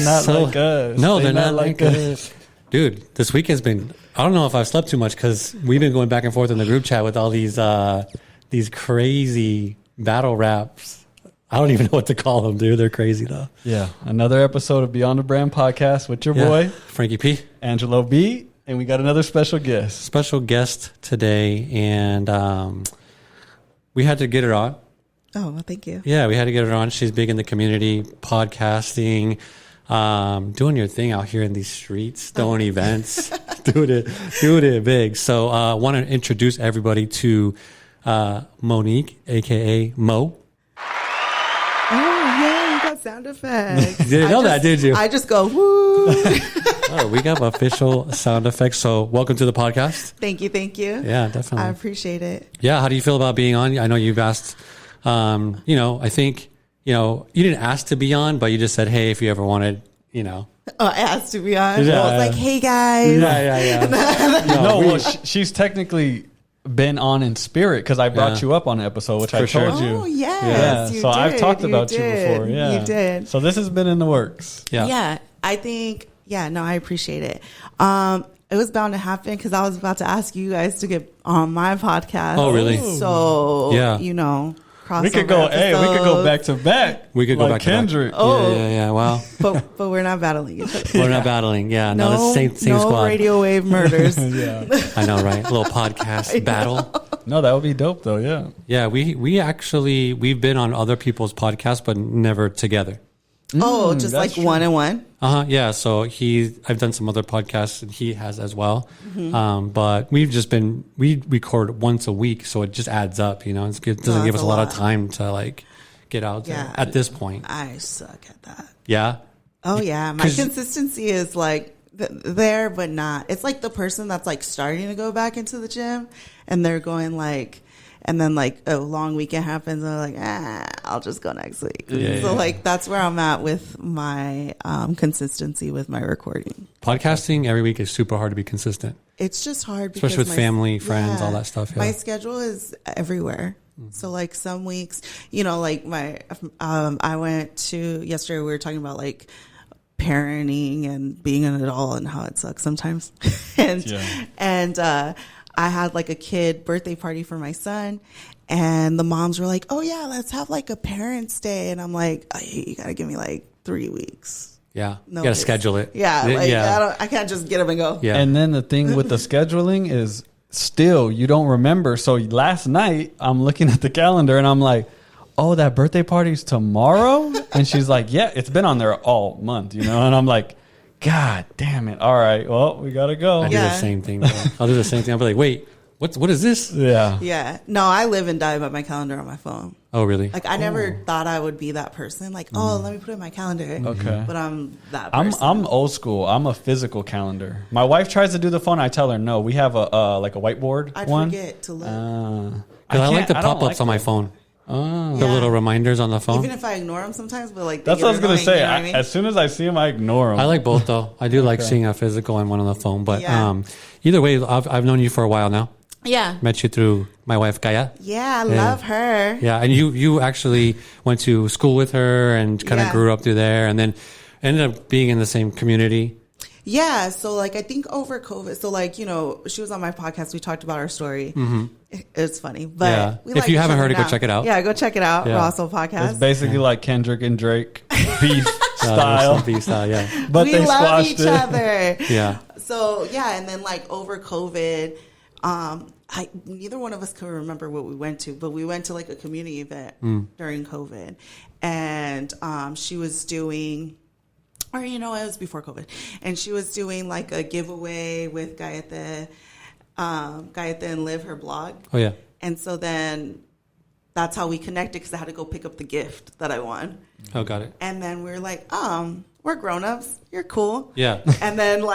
not like us. No, they're not like us. Dude, this week has been, I don't know if I've slept too much because we've been going back and forth in the group chat with all these crazy battle raps. I don't even know what to call them, dude. They're crazy, though. Yeah. Another episode of Beyond the Brand podcast with your boy, Frankie P. Angelo B. And we got another special guest. Special guest today. And we had to get her on. Oh, well, thank you. Yeah, we had to get her on. She's big in the community, podcasting, doing your thing out here in these streets, throwing events, doing it big. So I want to introduce everybody to Monique, a.k.a. Mo. Oh, yeah, you got sound effects. You didn't know that, did you? I just go, woo. Oh, we got official sound effects. So welcome to the podcast. Thank you. Yeah, definitely. I appreciate it. Yeah, how do you feel about being on? I know you've asked, I think, you didn't ask to be on, but you just said, hey, if you ever wanted, Oh, I asked to be on. Yeah. I was like, hey, guys. Yeah. She's technically been on in spirit because I brought you up on an episode, which I told you. Oh, yes. Yeah. So I've talked about you before. Yeah. You did. So this has been in the works. Yeah. I think, I appreciate it. It was bound to happen because I was about to ask you guys to get on my podcast. Oh, really? So, We could go back to back. We could go like back Kendrick. to back. Oh, yeah. Wow. But we're not battling each other. We're not battling. Yeah. No, that's the same squad. No radio wave murders. Yeah. I know, right? A little podcast battle. No, that would be dope though. Yeah. Yeah. We've been on other people's podcasts, but never together. Oh, just like true. 1-on-1. Yeah. So I've done some other podcasts and he has as well. Mm-hmm. But we record once a week. So it just adds up, It doesn't give us a lot of time to get out there at this point. I suck at that. Yeah. Oh yeah. My consistency is there, but not. It's like the person that's starting to go back into the gym and they're going and then a long weekend happens and they're I'll just go next week. That's where I'm at with my consistency with my recording. Podcasting every week is super hard to be consistent. It's just hard because especially with family, friends, all that stuff. Yeah. My schedule is everywhere. Mm-hmm. So some weeks, I went to yesterday we were talking about parenting and being an adult and how it sucks sometimes. and I had a kid birthday party for my son and the moms were like, oh yeah, let's have a parents' day. And I'm like, oh, you got to give me 3 weeks. Yeah. You got to schedule it. Yeah. I can't just get up and go. Yeah. And then the thing with the scheduling is still you don't remember. So last night I'm looking at the calendar and I'm like, oh, that birthday party's tomorrow? And she's like, yeah, it's been on there all month, And I'm like, God damn it. All right. Well, we got to go. I do the same thing. I'll do the same thing. I'll be like, wait, what is this? Yeah. Yeah. No, I live and die by my calendar on my phone. Oh, really? I never thought I would be that person. Let me put it in my calendar. Okay. But I'm that person. I'm old school. I'm a physical calendar. My wife tries to do the phone. I tell her no. We have a whiteboard I'd one. forget to look. I like the pop-ups on my phone. Oh. The little reminders on the phone. Even if I ignore them sometimes, but that's what I was going to say. As soon as I see them, I ignore them. I like both though. I do like seeing a physical and one on the phone. But either way, I've known you for a while now. Yeah. Met you through my wife, Gaia. Yeah, I love her. Yeah, and you actually went to school with her and kind of grew up through there and then ended up being in the same community. Yeah, so I think over COVID, so she was on my podcast. We talked about our story. Mm-hmm. It's funny, but if you haven't heard it, go check it out. Yeah, go check it out. Yeah. Rossell podcast. It's basically like Kendrick and Drake beef style. Beef style, yeah. But we they love squashed each other. Yeah. So and then over COVID, neither one of us could remember what we went to, but we went to a community event during COVID, and she was doing. Or, it was before COVID. And she was doing a giveaway with Gayatha and Live, her blog. Oh, yeah. And so then that's how we connected because I had to go pick up the gift that I won. Oh, got it. And then we were like, we're grown-ups. You're cool. Yeah. And then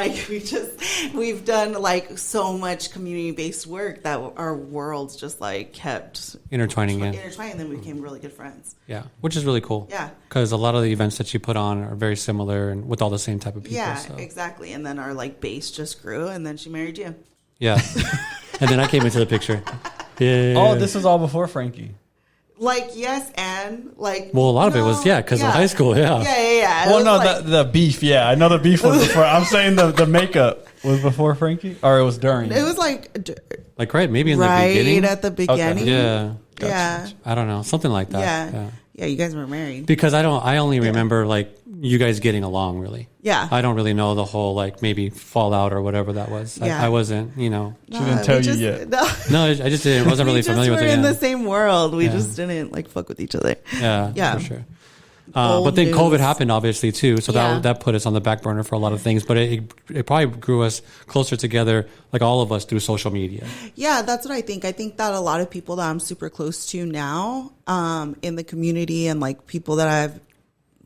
we've done so much community-based work that our worlds just kept intertwining. And then we became really good friends. Yeah, which is really cool. Yeah. Because a lot of the events that you put on are very similar and with all the same type of people. Yeah, exactly. And then our base just grew and then she married you. Yeah. And then I came into the picture. Yeah. Oh, this was all before Frankie. Like, yes, and like. Well, a lot of it was, because of high school, Yeah. It Well, was no, like- the beef. Yeah, I know the beef was before. I'm saying the makeup was before Frankie, or it was during. it was like Like, right, maybe in the right beginning. at the beginning. Yeah. Yeah. I don't know. Something like that. Yeah. Yeah, you guys were married. Because I only remember like you guys getting along really. Yeah. I don't really know the whole like maybe fallout or whatever that was. Yeah. I wasn't, She didn't we tell you just- yet. No. No, I just didn't. Wasn't really we just familiar were with it. in Yeah. the same world. We Yeah. just didn't like fuck with each other. Yeah, Yeah. for sure. Old But then news. COVID happened, obviously, too. So Yeah. that put us on the back burner for a lot of things. But it probably grew us closer together, like all of us, through social media. Yeah, that's what I think. I think that a lot of people that I'm super close to now, in the community and like people that I've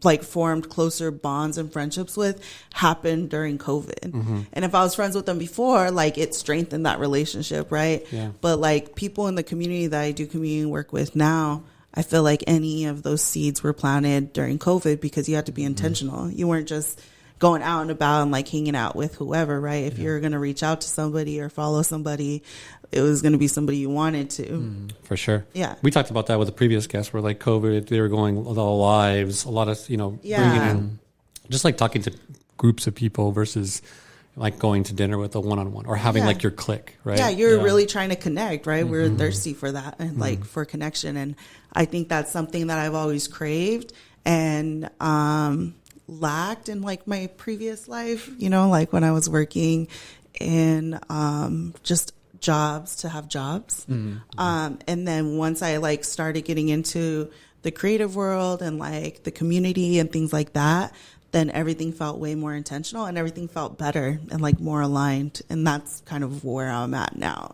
like formed closer bonds and friendships with happened during COVID. Mm-hmm. And if I was friends with them before, like it strengthened that relationship, right? Yeah. But like people in the community that I do community work with now, I feel like any of those seeds were planted during COVID because you had to be intentional. You weren't just going out and about and like hanging out with whoever, right? If you're going to reach out to somebody or follow somebody, it was going to be somebody you wanted to. For sure. Yeah. We talked about that with the previous guests where like COVID, they were going all lives, a lot of, bringing Yeah. in, just like talking to groups of people versus like going to dinner with a one-on-one or having Yeah. like your clique, right? Yeah, you're really trying to connect, right? We're thirsty for that and like for connection. And I think that's something that I've always craved and lacked in like my previous life, like when I was working in just jobs to have jobs. And then once I like started getting into the creative world and like the community and things like that, then everything felt way more intentional and everything felt better and like more aligned. And that's kind of where I'm at now.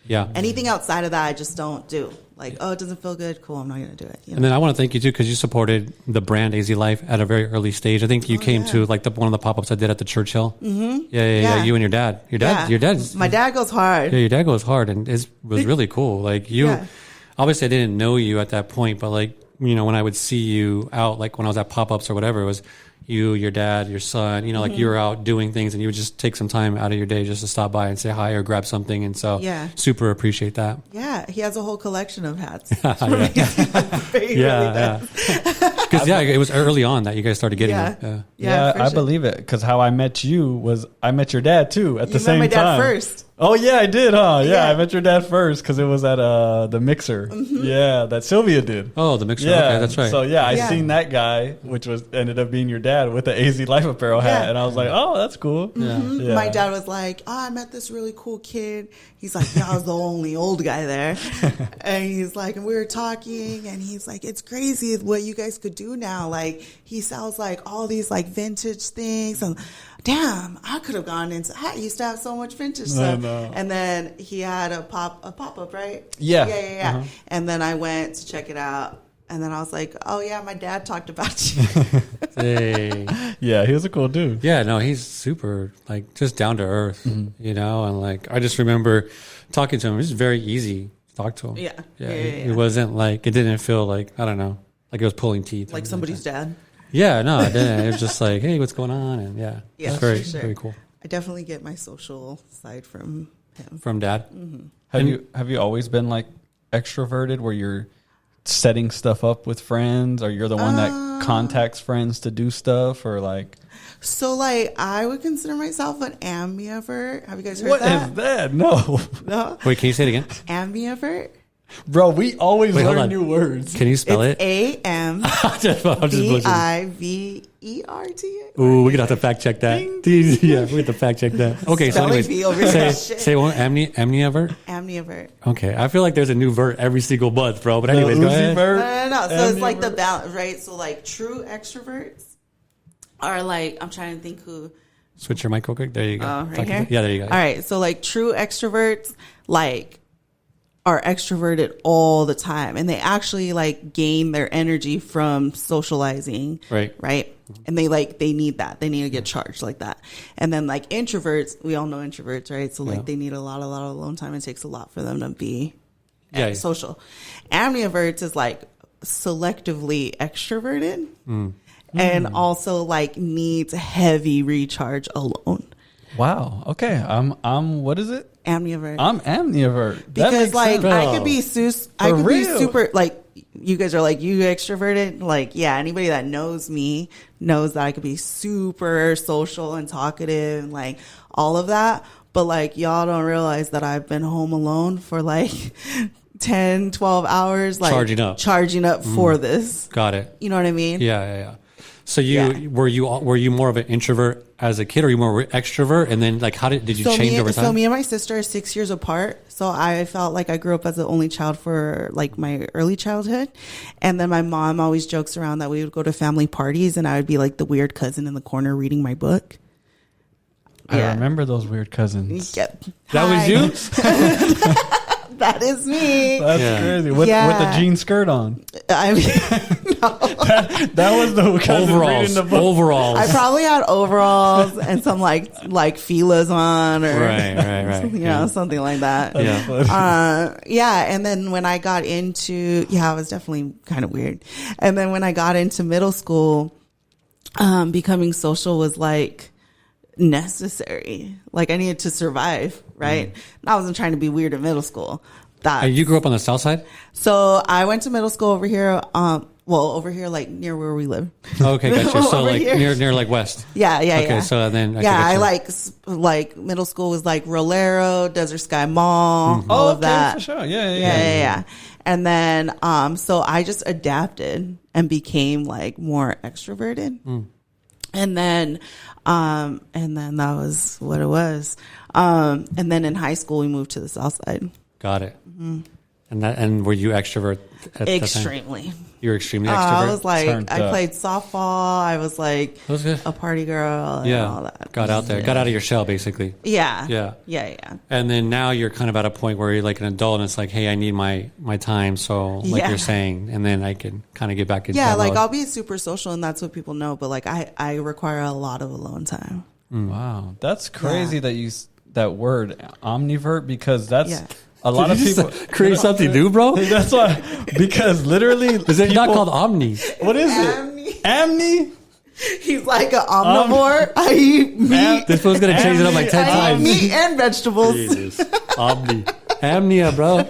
Yeah. Anything outside of that, I just don't do. Like, oh, it doesn't feel good. Cool, I'm not going to do it. And then I want to thank you too because you supported the brand AZ Life at a very early stage. I think you came to like one of the pop-ups I did at the Churchill. Mm-hmm. Yeah. You and your dad. Your dad's My dad goes hard. Yeah, your dad goes hard and was really cool. Like obviously I didn't know you at that point, but like, when I would see you out, like when I was at pop-ups or whatever, it was you, your dad, your son, like you were out doing things and you would just take some time out of your day just to stop by and say hi or grab something. And so super appreciate that. Yeah, he has a whole collection of hats. Yeah. Because it was early on that you guys started getting them. Yeah, for I sure. believe it because how I met you was I met your dad too at the You same met my time. dad first. Oh yeah, I did, huh? Yeah, Yeah. I met your dad first because it was at the mixer. Yeah, that Sylvia did. Oh, the mixer. Yeah, Okay, that's right. So I Yeah. seen that guy, which ended up being your dad with the AZ Life Apparel hat, Yeah. and I was like, oh, that's cool. Yeah. My dad was like, oh, I met this really cool kid. He's like, yeah, I was the only old guy there. And he's like, and we were talking and he's like, it's crazy what you guys could do now. Like he sells like all these like vintage things and damn, I could have gone into, I used to have so much vintage stuff. know. And then he had a pop-up, right? Yeah. Yeah. And then I went to check it out. And then I was like, oh yeah, my dad talked about you. Hey. Yeah, he was a cool dude. Yeah, no, he's super, like, just down to earth, and like, I just remember talking to him. It was very easy to talk to him. Yeah. It wasn't like, it didn't feel like, I don't know, like it was pulling teeth. Like somebody's dad. Yeah, no, it didn't. It was just like, hey, what's going on? And Yeah, it's very, for sure. very cool. I definitely get my social side from him. From dad? Have you always been like extroverted where you're setting stuff up with friends or you're the one that contacts friends to do stuff or like So, like, I would consider myself an ambivert. Have you guys heard what that? is that? No. No? Wait, can you say it again? Ambivert? Bro, we always Wait, hold learn on. new words. Can you spell It's it? A-M-V-I-V-E-R-T. Ooh, we're gonna have to fact check that. Yeah, we have to fact check that. Okay, so Spelling anyways, bee over here. say one amnivert. Ambivert. Okay, I feel like there's a new vert every single month, bro. But anyways, go ahead. No. So it's like the balance, right? So, like, true extroverts are like, I'm trying to think who. Switch your mic real quick. There you go. Right here? Yeah, there you go. All right. So, like, true extroverts, like, are extroverted all the time and they actually like gain their energy from socializing. Right. And they need that. They need to get charged like that. And then like introverts, we all know introverts, right? So like they need a lot of alone time. It takes a lot for them to be social. Ambiverts is like selectively extroverted and also like needs heavy recharge alone. Wow. Okay. I'm what is it? Ambivert. I'm amnivert. That Because makes like sense. I could be super like you guys are like, you extroverted? Like, yeah, anybody that knows me knows that I could be super social and talkative and like all of that. But like, y'all don't realize that I've been home alone for like 10, 12 hours, like charging up for this. Got it. You know what I mean? Yeah. So were you more of an introvert as a kid, or were you more extrovert? And then like, how did you change over time? So me and my sister are 6 years apart. So I felt like I grew up as the only child for like my early childhood. And then my mom always jokes around that we would go to family parties and I would be like the weird cousin in the corner reading my book. I remember those weird cousins. Yep. That was you? That is me. That's crazy. With the jean skirt on. I mean, no. That was the cousin reading the book. Overalls. I probably had overalls and some like Fila's on, or right. something like that. And then when I got into, it was definitely kind of weird. And then when I got into middle school, becoming social was like necessary. Like I needed to survive, right? And I wasn't trying to be weird in middle school. You grew up on the south side? So I went to middle school over here. Over here, like near where we live. Okay, gotcha. So like near like west. Yeah. Okay, so then I like middle school was like Rolero, Desert Sky Mall, all of that. For sure. Yeah. And then so I just adapted and became like more extroverted. And then that was what it was. And then in high school, we moved to the south side. Got it. And were you extrovert at Extremely. the time? You were extremely extrovert? I was like, I played softball. I was like a party girl and all that. Got out there. Got out of your shell, basically. Yeah. And then now you're kind of at a point where you're like an adult and it's like, hey, I need my time. So like you're saying, and then I can kind of get back into that like mode. I'll be super social and that's what people know. But like I require a lot of alone time. Wow. That's crazy that you that word omnivert, because that's a lot of people create something new, bro. That's why, because literally, is it not called omni? What is it? Amni? He's like an omnivore. I eat meat. This one's gonna change it up like 10 times. Meat and vegetables. Jesus. Omni. Amnia, bro.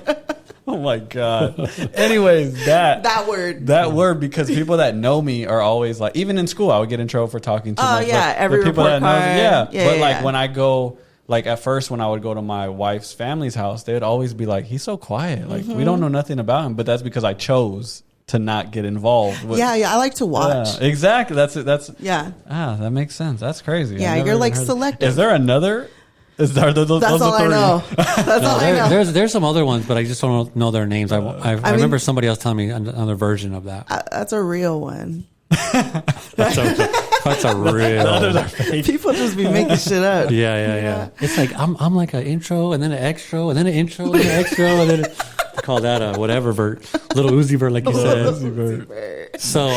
Oh my God. Anyways, that word, because people that know me are always like, even in school, I would get in trouble for talking too much. Every people report that card. But like when I go, like at first when I would go to my wife's family's house, they would always be like, he's so quiet. Like we don't know nothing about him, but that's because I chose to not get involved with. I like to watch. Yeah, exactly. That's that makes sense. That's crazy. Yeah, you're like selective. Is there another? That's all I know. That's all I know. There's some other ones, but I just don't know their names. I remember somebody else telling me another version of that. That's a real one. That's a real. People just be making shit up. Yeah. It's like I'm like an intro and then an extro and then an intro and then an extro and then call that a whatever vert, little Uzi vert, like you said. So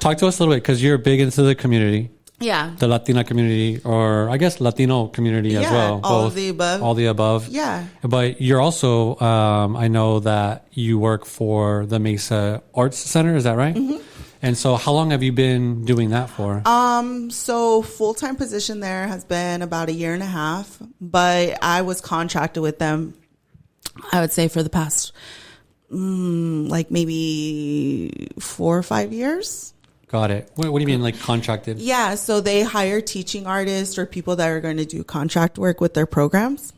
talk to us a little bit, because you're big into the community. Yeah. The Latina community, or I guess Latino community as well. All of the above. All the above. Yeah. But you're also, I know that you work for the Mesa Arts Center. Is that right? Mm-hmm. And so how long have you been doing that for? So full-time position there has been about 1.5 years, but I was contracted with them, I would say, for the past, like maybe 4 or 5 years. Got it. What do you mean, like contracted? Yeah, so they hire teaching artists or people that are going to do contract work with their programs.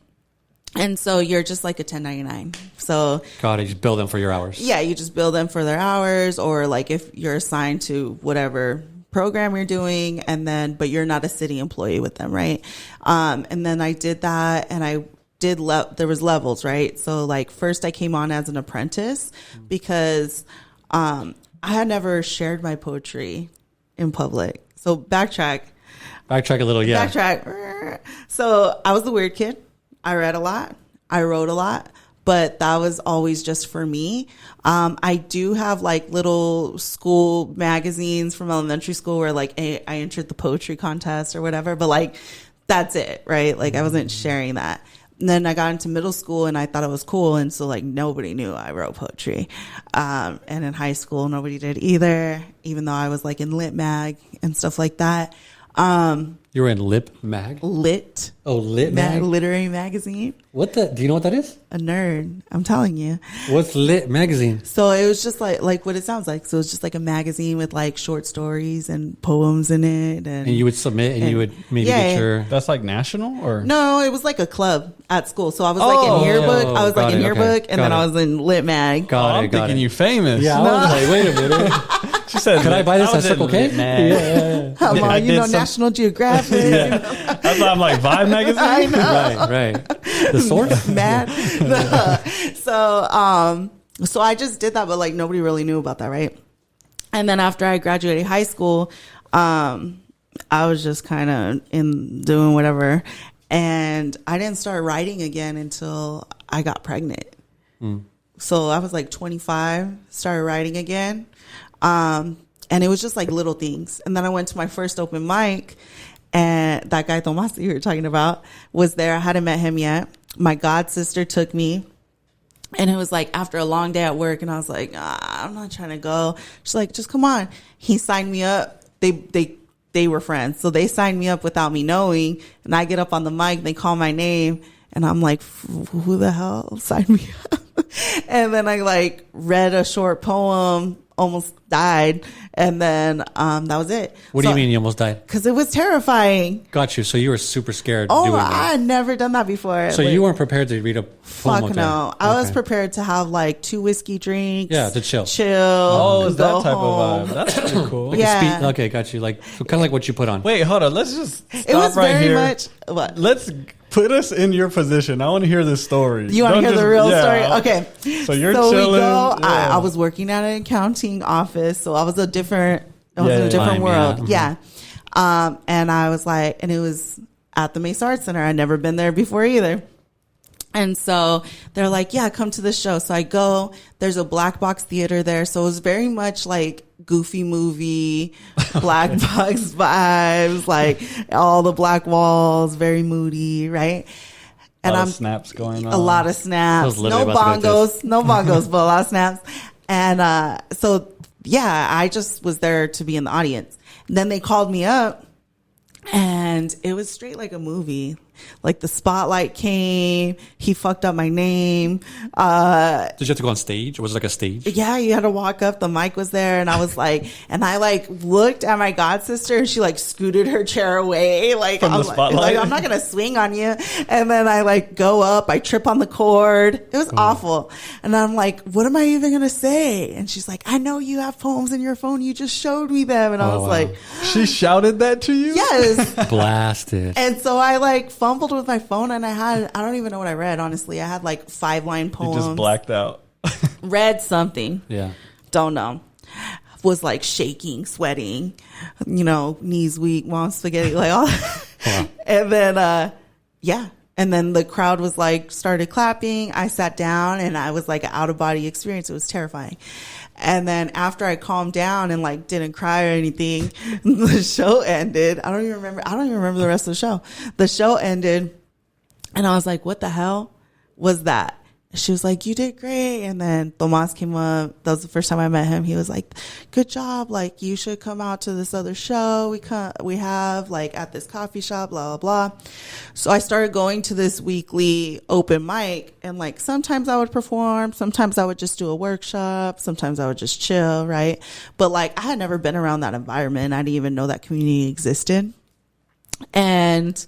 And so you're just like a 1099. So got it. You just bill them for your hours. Yeah, you just bill them for their hours, or like if you're assigned to whatever program you're doing, and then but you're not a city employee with them, right? And then I did that, and I did there was levels, right? So like first I came on as an apprentice because I had never shared my poetry in public. So backtrack a little, yeah. Backtrack. So I was the weird kid. I read a lot. I wrote a lot, but that was always just for me. I do have like little school magazines from elementary school where like I entered the poetry contest or whatever, but like that's it, right? Like I wasn't sharing that. And then I got into middle school and I thought it was cool. And so like nobody knew I wrote poetry. And in high school, nobody did either, even though I was like in Lit Mag and stuff like that. You were in Lip Mag? Lit. Oh, Lit Mag? Literary magazine. What the? Do you know what that is? A nerd. I'm telling you. What's Lit Magazine? So it was just like what it sounds like. So it's just like a magazine with like short stories and poems in it. And you would submit and you would maybe Yeah, get your... That's like national or No, it was like a club at school. So I was like in yearbook. I was got like in it, yearbook, okay. and Got then I it. was in Lit Mag. Got I'm it, got thinking it. you famous. Yeah, I was like, wait a minute. She said, Could I buy this I at was in Circle K? Lit Mag. Come I on, you did know, some- National Geographic. That's why I'm like Vibe magazine. I know. Right. The source? Mad. So I just did that, but like nobody really knew about that, right? And then after I graduated high school, I was just kind of in doing whatever, and I didn't start writing again until I got pregnant. So I was like 25, started writing again, and it was just like little things. And then I went to my first open mic. And that guy Tomas that you were talking about was there. I hadn't met him yet. My god sister took me. And it was like after a long day at work. And I was like, I'm not trying to go. She's like, just come on. He signed me up. They were friends. So they signed me up without me knowing. And I get up on the mic. They call my name. And I'm like, who the hell signed me up? And then I like read a short poem, almost died. And then that was it. What do you mean you almost died? Because it was terrifying. Got you. So you were super scared Oh, doing I that. had never done that before. So you weren't prepared to read a poem Fuck like no. that? I was Okay. prepared to have like 2 whiskey drinks. Yeah, to chill. Oh, is that go type home. of vibe? That's pretty cool. Like a Yeah. okay, got you. Like kind of like what you put on. Wait, hold on. Let's just stop It was right very here. much. What? Let's put us in your position. I want to hear this story. You want to Don't hear the just- real yeah. story? Okay. So you're we chilling. go. Yeah. I was working at an accounting office, so I was in a different Time, world. yeah. Yeah. And I was like, and it was at the Mesa Arts Center. I'd never been there before either. And so they're like, yeah, come to the show. So I go, there's a black box theater there. So it was very much like Goofy movie, black box vibes, like all the black walls, very moody, right? A lot of snaps going on. A lot of snaps. I was literally No about to go like bongos. No bongos, but a lot of snaps. And so, yeah, I just was there to be in the audience. Then they called me up, and it was straight like a movie. Like the spotlight came. He fucked up my name. Did you have to go on stage? Or was it like a stage? Yeah, you had to walk up. The mic was there, and I was like, and I like looked at my god sister, and she like scooted her chair away, like From the I'm spotlight? like, I'm not gonna swing on you. And then I like go up, I trip on the cord. It was awful, and I'm like, what am I even gonna say? And she's like, I know you have poems in your phone. You just showed me them, and I Oh, was wow. like, She shouted that to you? yes. Blasted. And so I like fumbled with my phone, and I don't even know what I read. Honestly, I had like 5-line You poems. just blacked out. Read something. Yeah. Don't know. Was like shaking, sweating, knees weak, mom spaghetti, like all. Wow. And then, yeah. And then the crowd was like, started clapping. I sat down, and I was like an out of body experience. It was terrifying. And then after I calmed down and like didn't cry or anything, the show ended. I don't even remember the rest of the show. The show ended, and I was like, what the hell was that? She was like, you did great. And then Tomas came up. That was the first time I met him. He was like, good job. Like, you should come out to this other show we have like at this coffee shop, blah, blah, blah. So I started going to this weekly open mic, and like sometimes I would perform. Sometimes I would just do a workshop. Sometimes I would just chill. Right. But like, I had never been around that environment. I didn't even know that community existed. And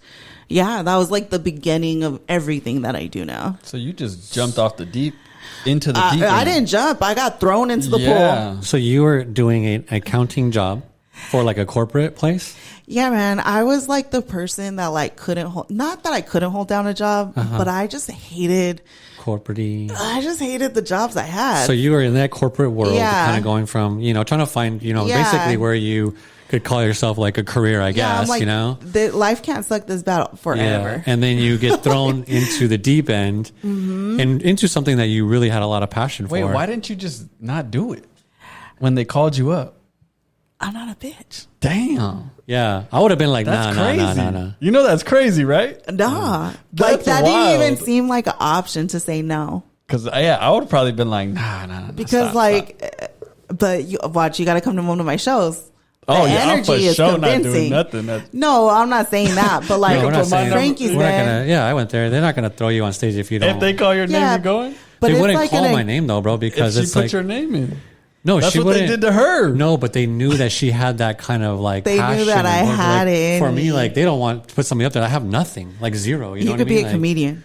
yeah, that was like the beginning of everything that I do now. So you just jumped off the deep into the deep. I end. didn't jump. I got thrown into the pool. Yeah. So you were doing an accounting job for like a corporate place? Yeah, man. I was like the person that like couldn't hold, not that I couldn't hold down a job, but I just hated Corporate-y. the jobs I had. So you were in that corporate world, Yeah. kind of going from, trying to find, Yeah. basically where you could call yourself like a career, I yeah, I'm guess, like, the life can't suck this bad forever. Yeah. And then you get thrown into the deep end Mm-hmm. and into something that you really had a lot of passion Wait, for. why didn't you just not do it when they called you up? I'm not a bitch. Damn. Yeah. I would have been like, That's nah. crazy. You know that's crazy, right? Nah. Like That's that wild. didn't even seem like an option to say no. Because I would have probably been like, nah. Because stop. but you watch, you got to come to one of my shows. Oh, The yeah, I'm energy for is sure not doing convincing. nothing. No, I'm not saying that, but like No, we're not saying Frankie's we're not there. gonna, yeah, I went there. They're not gonna throw you on stage if you don't. If they call your name, Yeah. you're going? But they it's wouldn't like call in a- my name though, bro, If because she it's put like your name in. no, That's she what they wouldn't. did to her. No, but they knew that she had that kind of like. They knew passion that I and work. had Like, it For in me, me. like they don't want to put somebody up there. I have nothing, like zero. You know You what could I mean? be a Like, comedian.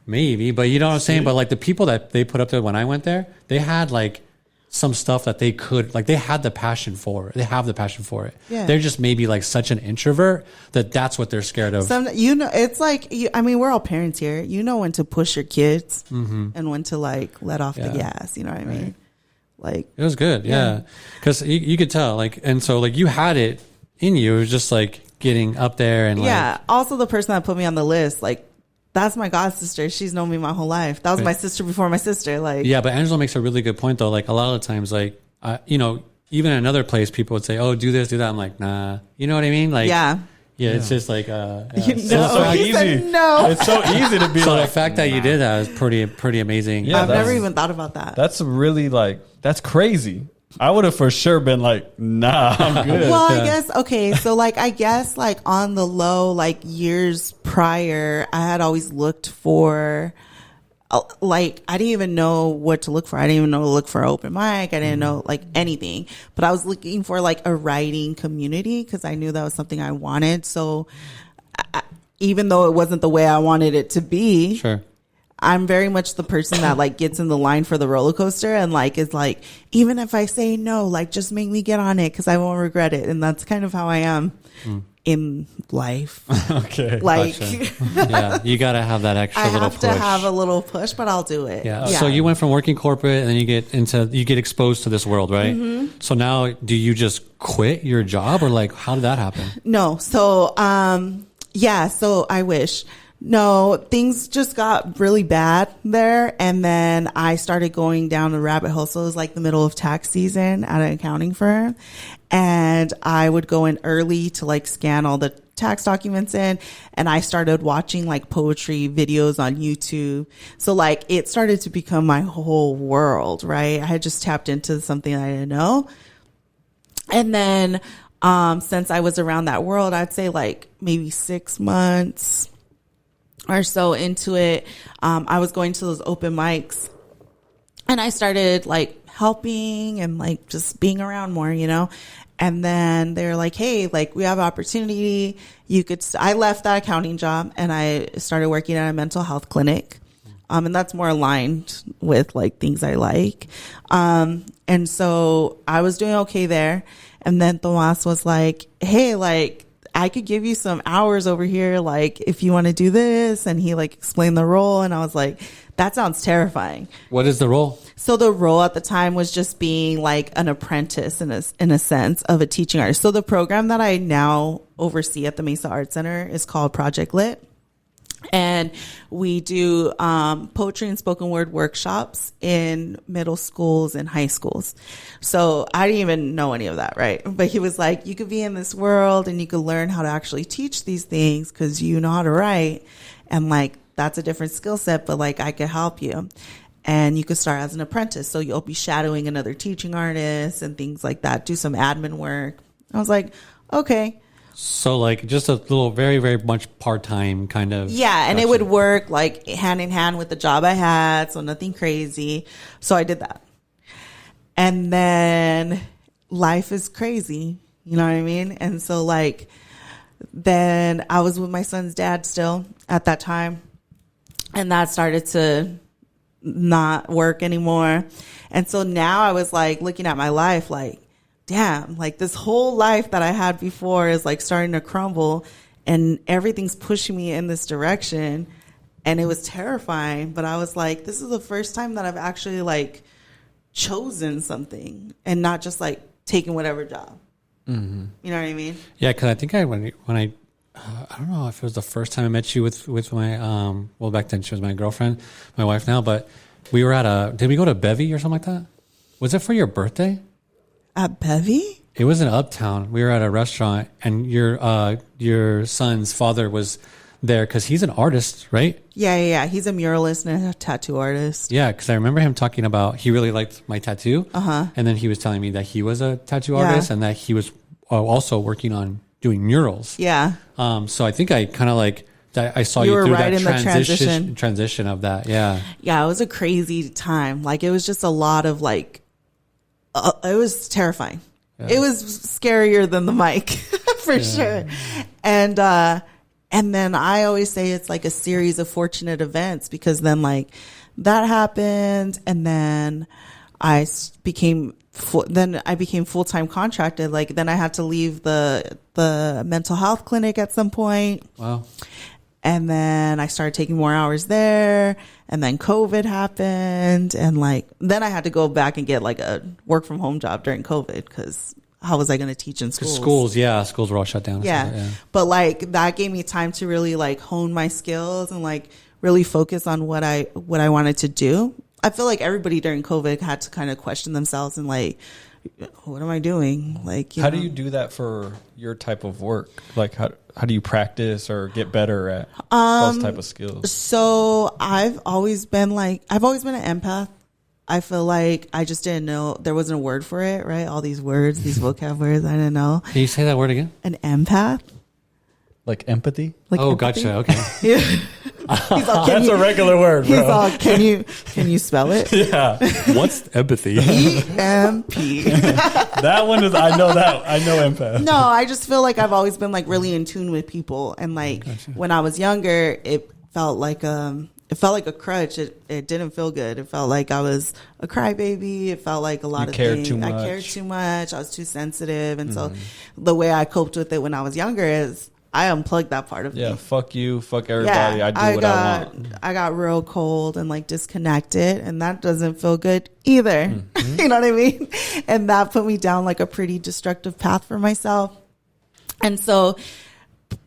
maybe, but you know what I'm saying. But like the people that they put up there when I went there, they had like some stuff that they could like. They had the passion for it. They have the passion for it. Yeah. They're just maybe like such an introvert that that's what they're scared of. It's like I mean, we're all parents here. You know when to push your kids and when to like let off the Mm-hmm. Yeah. gas. You know what I mean? Like It was good, yeah. Because you could tell, like, and so like you had it in you. It was just like getting up there and like, yeah. Also, the person that put me on the list, like that's my god sister. She's known me my whole life. That was my sister before my sister. Like yeah. But Angela makes a really good point though. Like a lot of the times, like you know, even in another place, people would say, "Oh, do this, do that." I'm like, nah. You know what I mean? Like, yeah. it's just like No, It's so he said easy. no. It's so easy to be so like. the fact that you did that is pretty amazing. Yeah, I've that's- never even thought about that. That's really like, that's crazy. I would have for sure been like, nah, I'm good. Well, Yeah. I guess okay. So I guess on the low, like years prior, I had always looked for, like I didn't even know what to look for. I didn't even know to look for an open mic. I didn't know like anything. But I was looking for like a writing community because I knew that was something I wanted. So even though it wasn't the way I wanted it to be, Sure. I'm very much the person that like gets in the line for the roller coaster and like is like, even if I say no, like just make me get on it because I won't regret it. And that's kind of how I am in life. Okay. Like Gotcha. Yeah, you got to have that extra I little have push. to have a little push, but I'll do it. Yeah. So you went from working corporate and then you get exposed to this world, right? Mm-hmm. So now do you just quit your job or like how did that happen? No. So, yeah, so I wish. No, things just got really bad there. And then I started going down the rabbit hole. So it was like the middle of tax season at an accounting firm. And I would go in early to like scan all the tax documents in. And I started watching like poetry videos on YouTube. So like it started to become my whole world, right? I had just tapped into something I didn't know. And then, since I was around that world, I'd say like maybe 6 months or so into it, I was going to those open mics and I started like helping and like just being around more, you know? And then they're like, hey, like we have an opportunity. I left that accounting job and I started working at a mental health clinic. And that's more aligned with like things I like. And so I was doing okay there. And then Tomas was like, hey, like, I could give you some hours over here, like if you want to do this. And he like explained the role, and I was like, that sounds terrifying. What is the role? So the role at the time was just being like an apprentice in a sense of a teaching artist. So the program that I now oversee at the Mesa Art Center is called Project Lit. And we do poetry and spoken word workshops in middle schools and high schools. So I didn't even know any of that, right? But he was like, you could be in this world and you could learn how to actually teach these things because you know how to write. And like, that's a different skill set, but like I could help you. And you could start as an apprentice. So you'll be shadowing another teaching artist and things like that. Do some admin work. I was like, okay. So like just a little very, very much part-time kind of. Yeah, and it Gotcha. would work like hand in hand with the job I had, so nothing crazy. So I did that. And then life is crazy, you know what I mean? And so like then I was with my son's dad still at that time. And that started to not work anymore. And so now I was like looking at my life like, damn, like this whole life that I had before is like starting to crumble and everything's pushing me in this direction. And it was terrifying, but I was like, this is the first time that I've actually like chosen something and not just like taking whatever job. Mm-hmm. You know what I mean? Yeah, because I think when I don't know if it was the first time I met you with my well, back then she was my girlfriend, my wife now, but we were did we go to Bevy or something like that? Was it for your birthday? At Bevy? It was in Uptown. We were at a restaurant, and your son's father was there because he's an artist, right? Yeah. He's a muralist and a tattoo artist. Yeah, because I remember him talking about he really liked my tattoo, and then he was telling me that he was a tattoo artist and that he was also working on doing murals. Yeah. So I think I kind of like that. I saw You you, were through right that in the transition of that. Yeah. Yeah, it was a crazy time. Like, it was just a lot of like, it was terrifying. Yeah. It was scarier than the mic for sure. And then I always say it's like a series of fortunate events, because then like that happened, and then I became full-time contracted. Like, then I had to leave the mental health clinic at some point. Wow. And then I started taking more hours there, and then COVID happened, and like then I had to go back and get like a work from home job during COVID, because how was I going to teach in schools? Schools were all shut down. Yeah. But like that gave me time to really like hone my skills and like really focus on what I wanted to do. I feel like everybody during COVID had to kind of question themselves and like, what am I doing? Like, how do you do that for your type of work? Like, how do you practice or get better at those type of skills? So I've always been an empath. I feel like I just didn't know there wasn't a word for it, right? All these words, these vocab words, I didn't know. Can you say that word again? An empath. Like empathy? Like empathy? Gotcha. Okay. Yeah. That's a regular word, bro. He's all, can you spell it? Yeah. What's empathy? EMP. That one is, I know empath. No, I just feel like I've always been like really in tune with people. And like when I was younger, it felt like a crutch. It didn't feel good. It felt like I was a crybaby. It felt like a lot of things. I cared too much. I was too sensitive. And so the way I coped with it when I was younger is I unplugged that part of me. Yeah, fuck you, fuck everybody. I do what I want. I got real cold and like disconnected, and that doesn't feel good either. Mm-hmm. You know what I mean? And that put me down like a pretty destructive path for myself. And so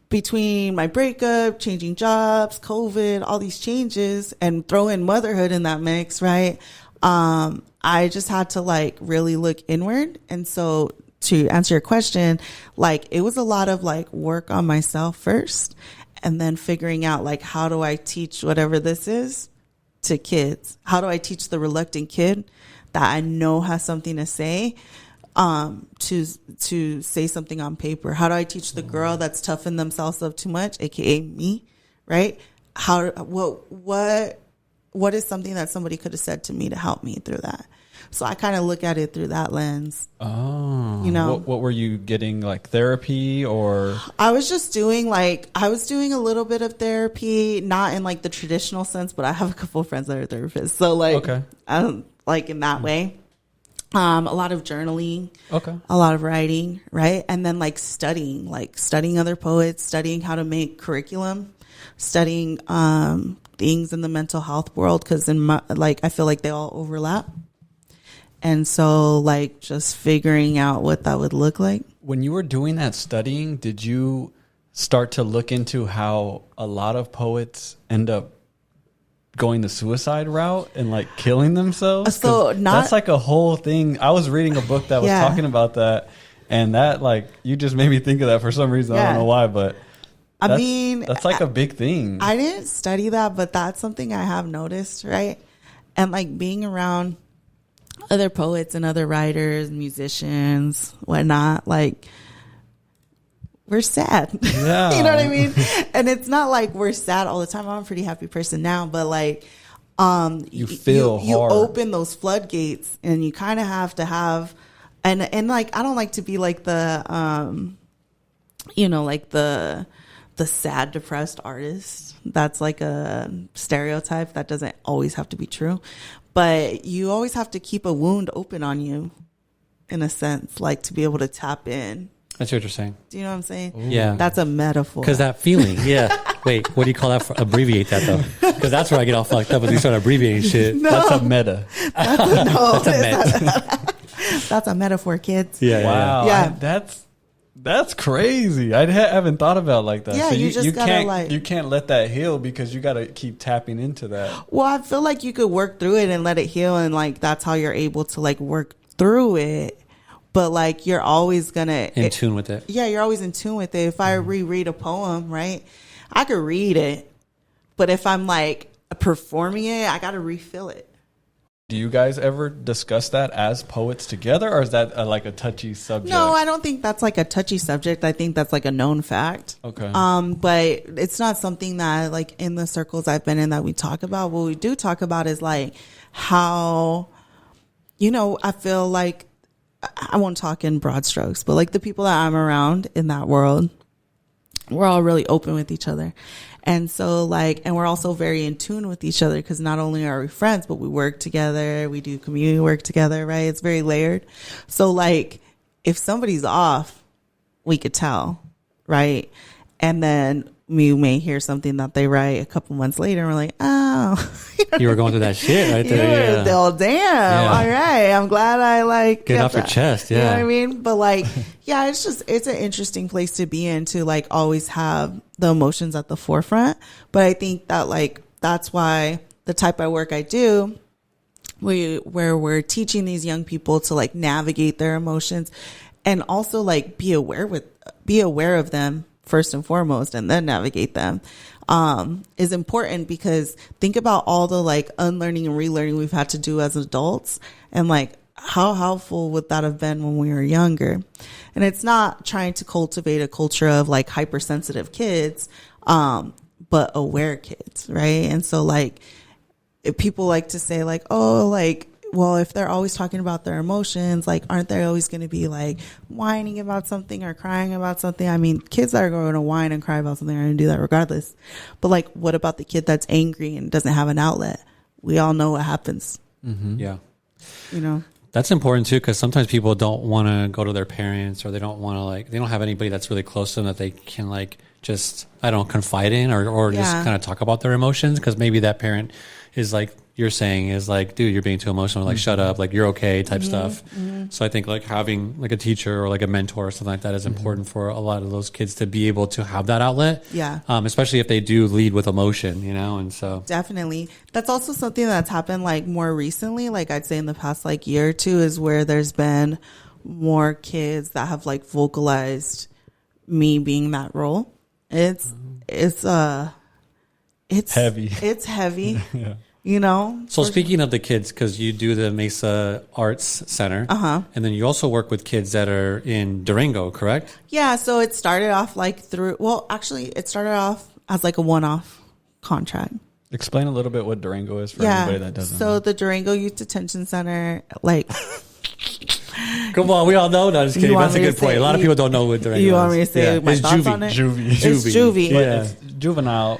between my breakup, changing jobs, COVID, all these changes, and throw in motherhood in that mix, right? I just had to like really look inward. And so to answer your question, like it was a lot of like work on myself first, and then figuring out like, how do I teach whatever this is to kids? How do I teach the reluctant kid that I know has something to say, to say something on paper? How do I teach the girl that's toughened themselves up too much, aka me, right? What is something that somebody could have said to me to help me through that? So I kind of look at it through that lens. Oh, you know, what were you getting, like therapy, or? I was doing a little bit of therapy, not in like the traditional sense, but I have a couple of friends that are therapists. So like, okay. I don't like in that way. A lot of journaling, okay, a lot of writing, right? And then like studying other poets, studying how to make curriculum, studying things in the mental health world, because I feel like they all overlap. And so like just figuring out what that would look like. When you were doing that studying, did you start to look into how a lot of poets end up going the suicide route and like killing themselves? So that's like a whole thing. I was reading a book that was talking about that, and that like, you just made me think of that for some reason. I don't know why, but that's like a big thing. I didn't study that, but that's something I have noticed, right? And like being around other poets and other writers, musicians, whatnot, like we're sad. Yeah. You know what I mean? And it's not like we're sad all the time. I'm a pretty happy person now, but like you feel you open those floodgates, and you kind of have to have and like, I don't like to be like the like the sad, depressed artist. That's like a stereotype that doesn't always have to be true. But you always have to keep a wound open on you, in a sense, like to be able to tap in. That's what you're saying. Do you know what I'm saying? Ooh. Yeah. That's a metaphor. Because that feeling, yeah. Wait, what do you call that? Abbreviate that, though. Because that's where I get all fucked up, when you start abbreviating shit. No. That's a meta. That's a meta. That's a metaphor, kids. Yeah. Wow. Yeah. That's crazy. I haven't thought about it like that. Yeah, so you just gotta you can't let that heal, because you got to keep tapping into that. Well, I feel like you could work through it and let it heal, and like that's how you're able to like work through it. But like you're always in tune with it. Yeah, you're always in tune with it. If I reread a poem, right, I could read it, but if I'm like performing it, I got to refill it. Do you guys ever discuss that as poets together, or is that like a touchy subject? No, I don't think that's like a touchy subject. I think that's like a known fact. Okay. But it's not something that like in the circles I've been in that we talk about. What we do talk about is like how, I feel like, I won't talk in broad strokes, but like the people that I'm around in that world, we're all really open with each other. And so like, and we're also very in tune with each other because not only are we friends, but we work together, we do community work together, right? It's very layered. So like, if somebody's off, we could tell, right? And then you may hear something that they write a couple months later and we're like, oh. You were going through that shit right there. Yeah. Oh, damn. All right. I'm glad I like get off your chest. Yeah. You know what I mean? But like, yeah, it's an interesting place to be in, to like always have the emotions at the forefront. But I think that like, that's why the type of work I do, where we're teaching these young people to like navigate their emotions and also like be aware of them first and foremost, and then navigate them, is important, because think about all the like unlearning and relearning we've had to do as adults, and like how helpful would that have been when we were younger. And it's not trying to cultivate a culture of like hypersensitive kids, but aware kids, right? And so like, if people like to say like, oh, like, well, if they're always talking about their emotions, like, aren't they always going to be like whining about something or crying about something? I mean, kids that are going to whine and cry about something are going to do that regardless. But like, what about the kid that's angry and doesn't have an outlet? We all know what happens. Mm-hmm. Yeah. That's important too, because sometimes people don't want to go to their parents, or they don't want to like, they don't have anybody that's really close to them that they can like just, I don't know, confide in or just kind of talk about their emotions. Because maybe that parent is like, you're saying is like, dude, you're being too emotional, like shut up, like you're okay type stuff. So I think like having like a teacher or like a mentor or something like that is important for a lot of those kids to be able to have that outlet. Yeah. Especially if they do lead with emotion, and so. Definitely. That's also something that's happened like more recently, like I'd say in the past like year or two, is where there's been more kids that have like vocalized me being that role. It's heavy. It's heavy. Yeah. So speaking of the kids, because you do the Mesa Arts Center, and then you also work with kids that are in Durango, correct? Yeah. So it started off like it started off as like a one-off contract. Explain a little bit what Durango is for anybody that doesn't know. So the Durango Youth Detention Center, like... Come on, we all know. No, just kidding. That's a good point. A lot of people don't know what Durango is. You want me to say my thoughts on it? Juvie. It's juvie. Yeah. It's juvenile.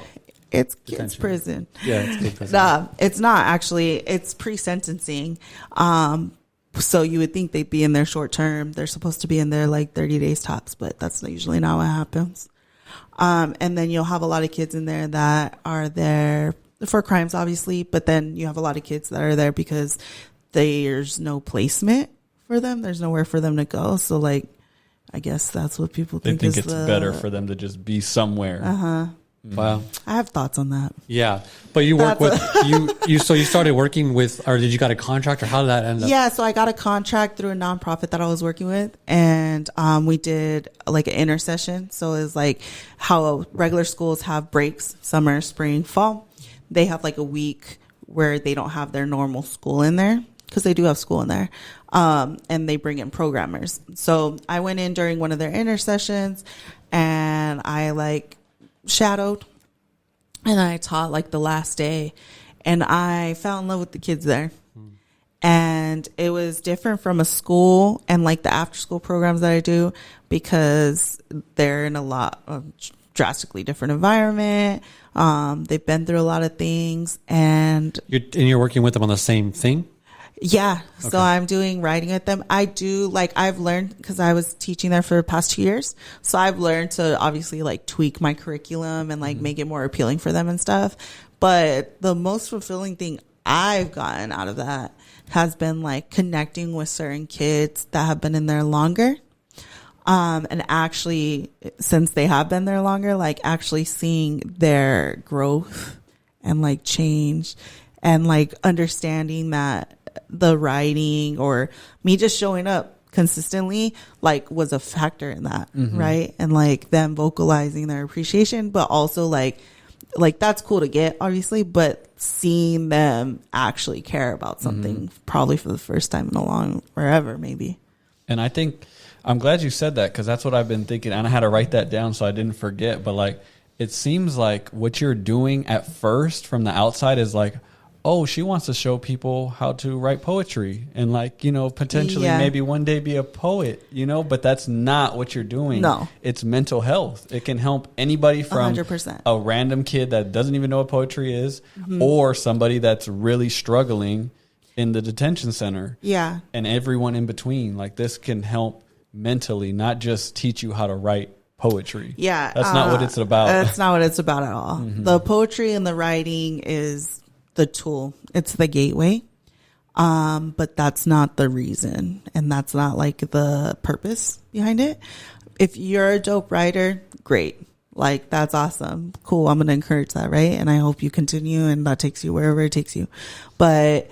It's kids prison. Yeah, it's kids prison. Nah, it's not actually. It's pre-sentencing. So you would think they'd be in there short term. They're supposed to be in there like 30 days tops, but that's usually not what happens. And then you'll have a lot of kids in there that are there for crimes, obviously, but then you have a lot of kids that are there because there's no placement for them. There's nowhere for them to go. So like, I guess that's what people think. They think it's better for them to just be somewhere. Wow. I have thoughts on that. Yeah. But you work with so you started working with, or did you got a contract, or how did that end up? Yeah, so I got a contract through a nonprofit that I was working with, and we did like an intersession. So it's like how regular schools have breaks, summer, spring, fall. They have like a week where they don't have their normal school in there, because they do have school in there. And they bring in programmers. So I went in during one of their intersessions, and I like shadowed, and I taught like the last day, and I fell in love with the kids there. And it was different from a school and like the after school programs that I do, because they're in a lot of drastically different environment. They've been through a lot of things, and you're working with them on the same thing. Yeah. Okay. So I'm doing writing with them. I do like, I've learned, because I was teaching there for the past 2 years. So I've learned to obviously like tweak my curriculum and like make it more appealing for them and stuff. But the most fulfilling thing I've gotten out of that has been like connecting with certain kids that have been in there longer. And actually, since they have been there longer, like actually seeing their growth and like change, and like understanding that the writing or me just showing up consistently like was a factor in that, right? And like them vocalizing their appreciation, but also like like that's cool to get, obviously, but seeing them actually care about something probably for the first time in a long, or ever maybe. And I think I'm glad you said that, because that's what I've been thinking, and I had to write that down so I didn't forget. But like, it seems like what you're doing at first from the outside is like, oh, she wants to show people how to write poetry and, like, you know, potentially maybe one day be a poet, you know, but that's not what you're doing. No. It's mental health. It can help anybody from 100%. a random kid that doesn't even know what poetry is, or somebody that's really struggling in the detention center. Yeah. And everyone in between. Like, this can help mentally, not just teach you how to write poetry. Yeah. That's not what it's about. That's not what it's about at all. The poetry and the writing is the tool. It's the gateway. But that's not the reason. And that's not like the purpose behind it. If you're a dope writer, great. Like, that's awesome. Cool. I'm going to encourage that. Right. And I hope you continue and that takes you wherever it takes you. But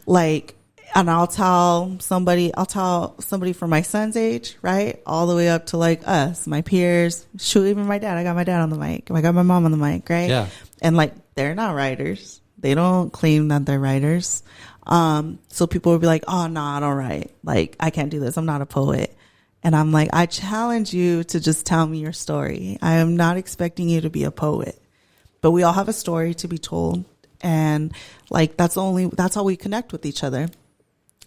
like, and I'll tell somebody from my son's age, right, all the way up to like us, my peers, shoot, even my dad. I got my dad on the mic. I got my mom on the mic, right? Yeah. And like, they're not writers. They don't claim that they're writers. So people will be like, oh, no, I don't write. Like, I can't do this. I'm not a poet. And I'm like, I challenge you to just tell me your story. I am not expecting you to be a poet, but we all have a story to be told. And like, that's how we connect with each other.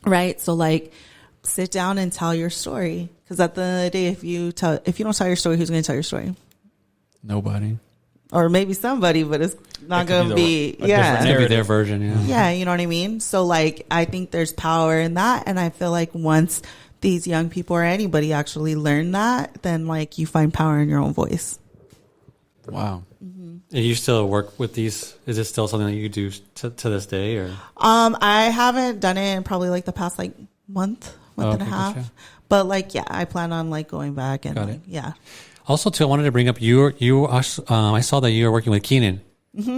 Right. So like, sit down and tell your story. Cause at the end of the day, if you don't tell your story, who's going to tell your story? Nobody. Or maybe somebody, but it's not going to be, It's going to be their version. Yeah. Yeah. You know what I mean? So like, I think there's power in that. And I feel like once these young people or anybody actually learn that, then like you find power in your own voice. Wow. And you still work with these? Is it still something that you do to this day, or? I haven't done it in probably like the past like month and a half, gotcha. but like, yeah, I plan on like going back and Got like, it. yeah. Also, too, I wanted to bring up I saw that you were working with Keenan.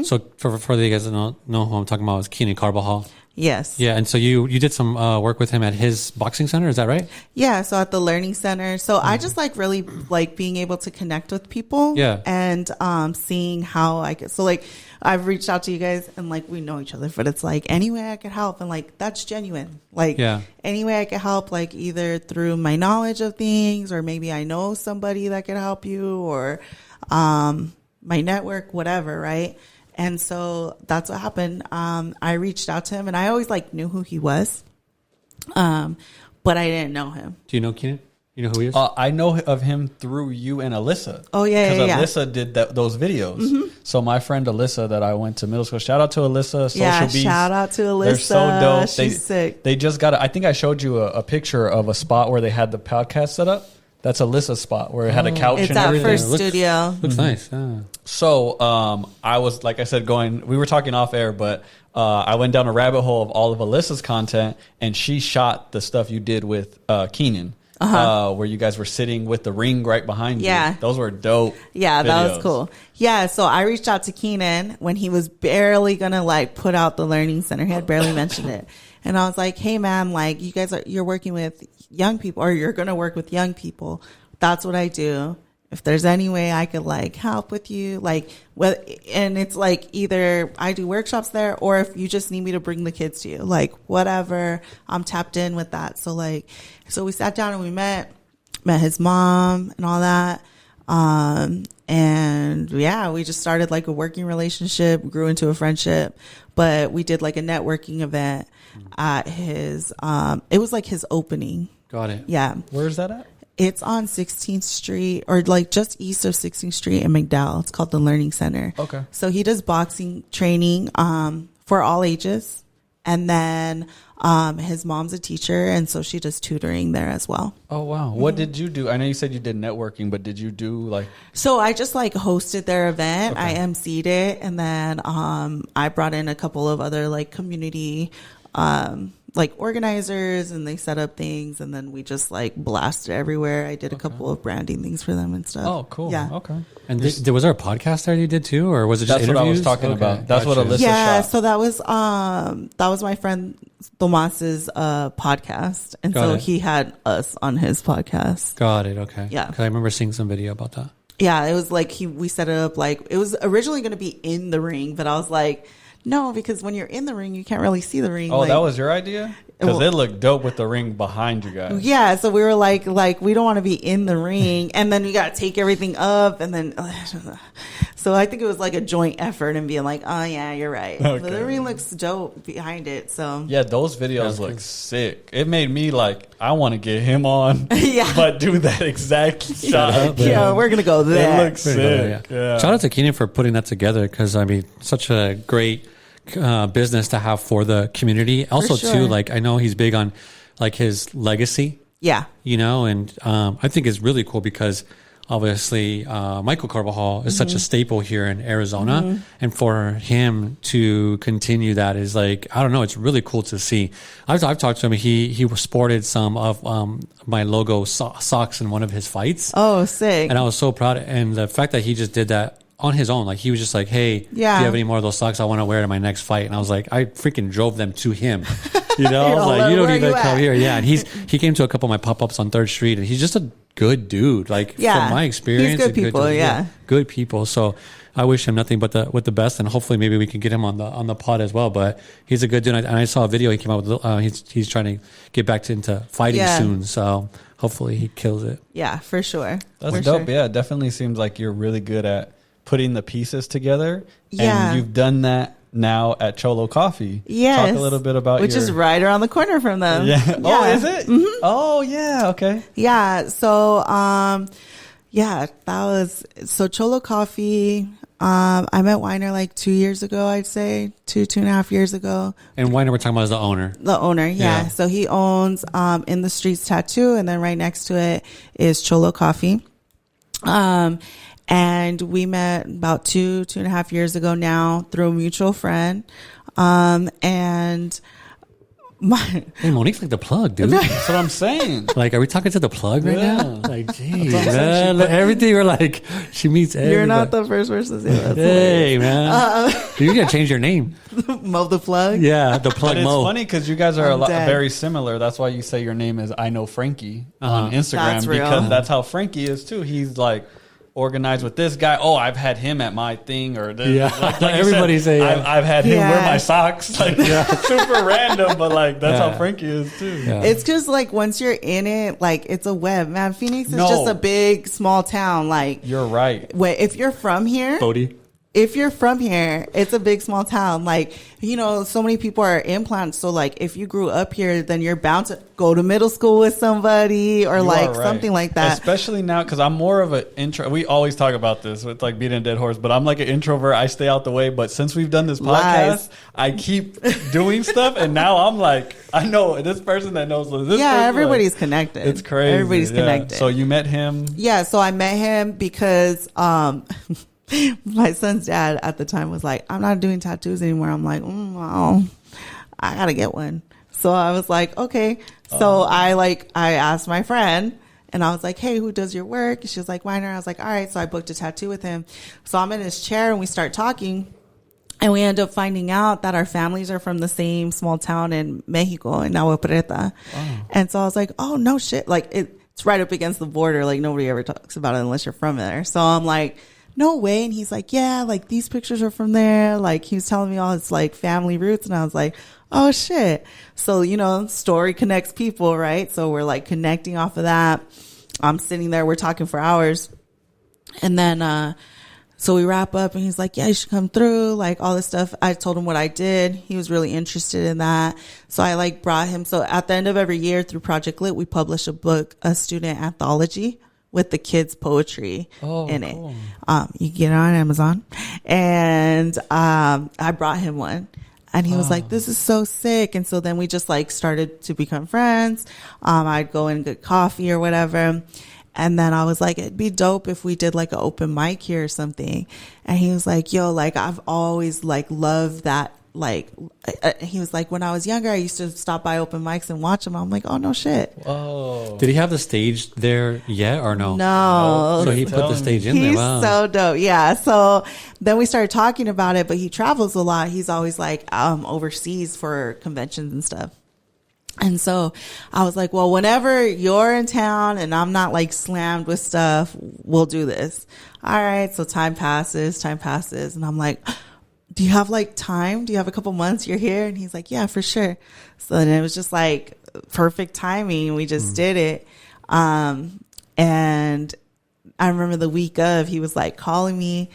So for the guys that don't know who I'm talking about, is Keenan Carbajal. Yes. Yeah, and so you did some work with him at his boxing center, is that right? Yeah, so at the learning center. So I just like really like being able to connect with people. Yeah. And seeing how I could. So like I've reached out to you guys and like we know each other, but it's like any way I could help, and like that's genuine. Like any way I could help, like either through my knowledge of things, or maybe I know somebody that could help you, or my network, whatever, right? And so that's what happened. I reached out to him, and I always like knew who he was, but I didn't know him. Do you know Keenan? You know who he is? I know of him through you and Alyssa. Oh, yeah, Because Alyssa did those videos. So my friend Alyssa that I went to middle school, shout out to Alyssa. Social Beast. Shout out to Alyssa. They're so dope. She's sick. They just got I think I showed you a picture of a spot where they had the podcast set up. That's Alyssa's spot where it had a couch It's and our everything. first studio. Looks nice. Yeah. So I was, like I said, we were talking off air, but I went down a rabbit hole of all of Alyssa's content, and she shot the stuff you did with Keenan, where you guys were sitting with the ring right behind you. Yeah. Those were dope. Yeah, videos. that was cool. Yeah, so I reached out to Keenan when he was barely going to like put out the learning center. He had barely mentioned it. And I was like, hey man, like you're working with young people, or you're going to work with young people. That's what I do. If there's any way I could like help with you, like and it's like either I do workshops there, or if you just need me to bring the kids to you, like whatever, I'm tapped in with that. So we sat down and we met his mom and all that. And yeah, we just started like a working relationship, grew into a friendship, but we did like a networking event at his, it was like his opening. Got it. Yeah. Where's that at? It's on 16th Street, or like just east of 16th Street in McDowell. It's called the Learning Center. Okay. So he does boxing training, for all ages. And then, his mom's a teacher, and so she does tutoring there as well. Oh, wow. What did you do? I know you said you did networking, but did you do like... So I just like hosted their event. Okay. I emceed it, and then I brought in a couple of other like community like organizers, and they set up things, and then we just like blasted everywhere. I did a couple of branding things for them and stuff. Oh, cool. Yeah. Okay. And was there a podcast there you did too, or was it just That's what I was interviews? talking about. That's what gotcha. Alyssa Yeah, shot. so that was my friend Tomas's podcast, and Got so it. he had us on his podcast. Got it. Okay. Yeah. 'Cause I remember seeing some video about that. Yeah, it was like we set it up like it was originally going to be in the ring, but I was like, no, because when you're in the ring, you can't really see the ring. Oh, like, that was your idea? Because Well- it looked dope with the ring behind you guys. Yeah, so we were like we don't want to be in the ring, and then we got to take everything up, and then so I think it was like a joint effort and being like, oh yeah, you're right. But Okay. the ring looks dope behind it, so Yeah, those videos look sick. It made me like, I want to get him on, Yeah. but do that exact shot. up, again. yeah, we're gonna go It there. looks sick. Yeah. Shout out to Keenan for putting that together because I mean, such a great business to have for the community. Also, sure. too, like I know he's big on like his legacy, Yeah, you know, and I think it's really cool because obviously Michael Carvajal is such a staple here in Arizona, and for him to continue that is like I don't know, it's really cool to see. I've talked to him. He sported some of my logo socks in one of his fights. Oh, sick. And I was so proud. And the fact that he just did that on his own, like he was just like, hey, do Yeah. you have any more of those socks? I want to wear to my next fight. And I was like, I freaking drove them to him. You know, I was like, you don't where even you come at? here. Yeah. And he came to a couple of my pop-ups on 3rd Street and he's just a good dude. Like Yeah. from my experience, He's good a people, dude. yeah. Good people. So I wish him nothing but the best, and hopefully maybe we can get him on the pod as well. But he's a good dude, and I saw a video he came out with. He's trying to get back into fighting Yeah. soon, so hopefully he kills it. Yeah, for sure. That's For dope. sure. Yeah, it definitely seems like you're really good at putting the pieces together. Yeah. And you've done that now at Cholo Coffee. Yes. Talk a little bit about which is right around the corner from them. Yeah. Oh, is it? Oh, yeah. Okay. Yeah. So, yeah, that was so Cholo Coffee. I met Weiner like 2 years ago, I'd say 2.5 years ago. And Weiner, we're talking about as the owner. The owner, yeah. Yeah. So he owns In the Streets Tattoo, and then right next to it is Cholo Coffee. And we met about 2.5 years ago now through a mutual friend. And my Hey, Monique's like the plug, dude. That's what I'm saying. Like, are we talking to the plug right Yeah. now? Like, geez, man, look, everything we're like, she meets everybody. you're not the first person to say that. Hey, man. You're going to change your name. Mo the plug. Yeah, the plug But it's Mo. funny because you guys are I'm dead. very similar. That's why you say your name is I Know Frankie on Instagram, That's real. because that's how Frankie is too. He's like organized with this guy. Oh, I've had him at my thing, or this. Yeah. you Everybody say, yeah. I've had him wear Yeah. my socks. Like super random, but like that's Yeah. how Frankie is too. Yeah. It's just like once you're in it, like it's a web, man. Phoenix is No. just a big small town. Like, You're right. if you're from here, Bodie. if you're from here, it's a big small town. Like, you know, so many people are implants. So like, if you grew up here, then you're bound to go to middle school with somebody or You like are right. something like that. Especially now, because I'm more of an intro. We always talk about this with like beating a dead horse, but I'm like an introvert. I stay out the way. But since we've done this podcast, Lies. I keep doing stuff, and now I'm like, I know this person that knows this. Yeah, person, everybody's like, connected. It's crazy. Everybody's yeah. connected. So you met him. Yeah, so I met him because my son's dad at the time was like, I'm not doing tattoos anymore. I'm like, well, I gotta get one. So I was like, okay. So I asked my friend and I was like, hey, who does your work? She was like, Weiner. I was like, all right. So I booked a tattoo with him. So I'm in his chair and we start talking. And we end up finding out that our families are from the same small town in Mexico, in Agua Prieta. And so I was like, oh, no shit. Like, it's right up against the border. Like, nobody ever talks about it unless you're from there. So I'm like, no way. And he's like, yeah, like, these pictures are from there. Like, he was telling me all his, like, family roots. And I was like, oh, shit. So, you know, story connects people, right? So we're, like, connecting off of that. I'm sitting there. We're talking for hours. And then, so we wrap up and he's like, yeah, you should come through, like all this stuff. I told him what I did. He was really interested in that. So I like brought him. So at the end of every year through Project Lit, we publish a book, a student anthology with the kids' poetry in cool. it. You can get it on Amazon. And I brought him one. And he was like, this is so sick. And so then we just like started to become friends. I'd go and get coffee or whatever. And then I was like, it'd be dope if we did like an open mic here or something. And he was like, yo, like I've always like loved that. Like, he was like, when I was younger, I used to stop by open mics and watch them. I'm like, oh, no shit. Oh, Did he have the stage there yet or no? No. So he put the stage in there. He's Wow. so dope. Yeah. So then we started talking about it, but he travels a lot. He's always like overseas for conventions and stuff. And so I was like, well, whenever you're in town and I'm not like slammed with stuff, we'll do this. All right. So time passes. And I'm like, do you have like time? Do you have a couple months you're here? And he's like, yeah, for sure. So then it was just like perfect timing. We just did it. And I remember the week of, he was like calling me,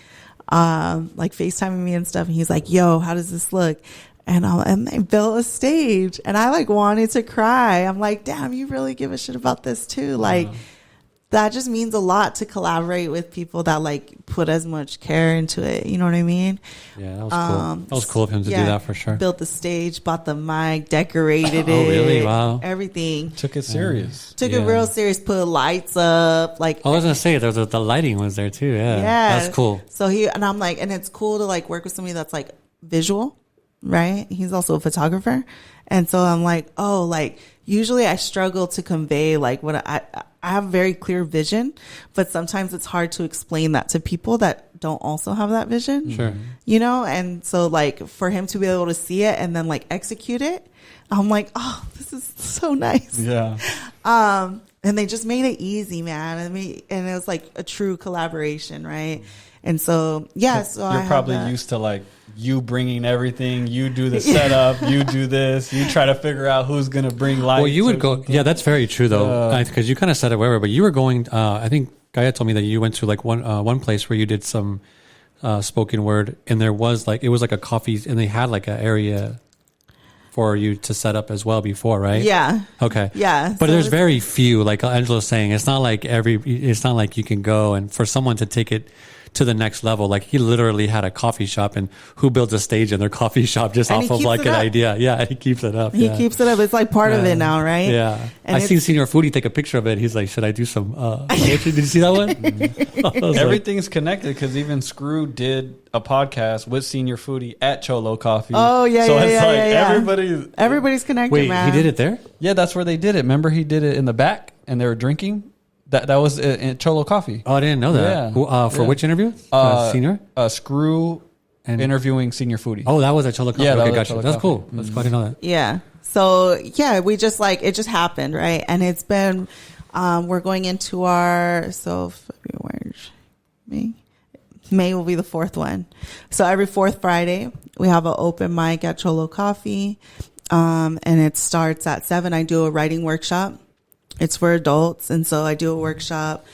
like FaceTiming me and stuff. And he's like, yo, how does this look? And they built a stage and I like wanted to cry. I'm like, damn, you really give a shit about this too. Like that just means a lot to collaborate with people that like put as much care into it. You know what I mean? Yeah, that was cool. That was cool of him to do that for sure. Built the stage, bought the mic, decorated it. Oh, really? Wow. Everything. Took it serious. Took it real serious, put lights up. Like I was going to say, the lighting was there too. Yeah. That's cool. So I'm like, and it's cool to like work with somebody that's like visual. Right. He's also a photographer. And so I'm like, oh, like usually I struggle to convey like what I have very clear vision, but sometimes it's hard to explain that to people that don't also have that vision. Sure. You know? And so like for him to be able to see it and then like execute it, I'm like, oh, this is so nice. Yeah. And they just made it easy, man. And it was like a true collaboration. Right. And so, yeah. So you're probably used to like you bringing everything. You do the setup. You do this. You try to figure out who's going to bring lights. Well, you would go. Yeah, that's very true though. Because you kind of said it wherever, but you were going, I think Gaia told me that you went to like one place where you did some spoken word and there was like, it was like a coffee and they had like an area for you to set up as well before, right? Yeah. Okay. Yeah. But there's very few, like Angela's saying, it's not like you can go and for someone to take it to the next level. Like he literally had a coffee shop and who builds a stage in their coffee shop just off of like an idea. Yeah. And he keeps it up. He keeps it up. It's like part of it now, right? Yeah. And I seen Senior Foodie take a picture of it. He's like, should I do some, did you see that one? Everything's connected because even Screw did a podcast with Senior Foodie at Cholo Coffee. Oh yeah. So it's like everybody's connected. Wait, man. he did it there? Yeah, that's where they did it. Remember he did it in the back and they were drinking? That was in Cholo Coffee. Oh, I didn't know that. Yeah. For which interview? Senior? Screw and interviewing Senior Foodie. Oh, that was at Cholo Coffee. Yeah, okay, gotcha. That's cool. That's cool. I didn't know that. Yeah. So yeah, we just like, it just happened, right? And it's been, we're going into February, May will be the fourth one. So every fourth Friday, we have an open mic at Cholo Coffee. And it starts at 7. I do a writing workshop. It's for adults. And so I do a workshop,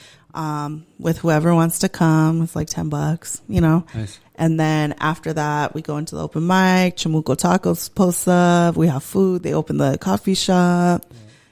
with whoever wants to come. It's like $10, you know? Nice. And then after that, we go into the open mic. Chamuco Tacos posts up. We have food. They open the coffee shop.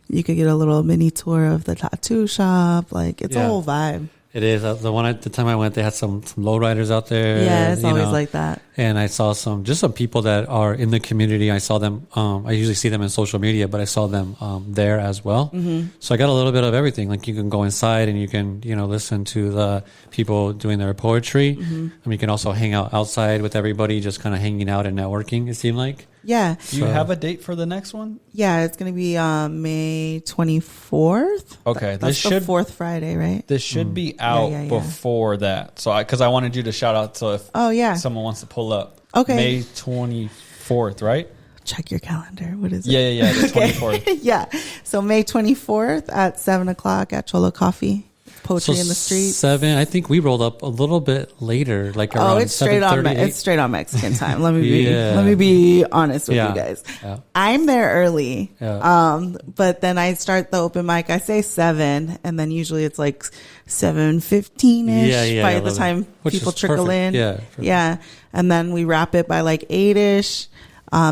You could get a little mini tour of the tattoo shop. Like it's a whole vibe. It is. The time I went, they had some lowriders out there. Yeah, it's always like that. And I saw some people that are in the community. I saw them. I usually see them in social media, but I saw them there as well. Mm-hmm. So I got a little bit of everything. Like you can go inside and you can listen to the people doing their poetry. Mm-hmm. And you can also hang out outside with everybody, just kind of hanging out and networking. It seemed like. Yeah. Do you have a date for the next one? Yeah, it's going to be May 24th. Okay. That's the fourth Friday, right? This should be out before that. So because I wanted you to shout out to if someone wants to pull up. Okay. May 24th, right? Check your calendar. What is it? Yeah. The 24th. Yeah. So May 24th at 7:00 at Cholo Coffee. Poetry in the streets. 7. I think we rolled up a little bit later, like around. It's straight on. It's straight on Mexican time. Let me be honest with you guys. Yeah. I'm there early. Yeah. But then I start the open mic. I say 7, and then usually it's like 7:15ish by the time people trickle in. Yeah. Yeah. And then we wrap it by like 8ish.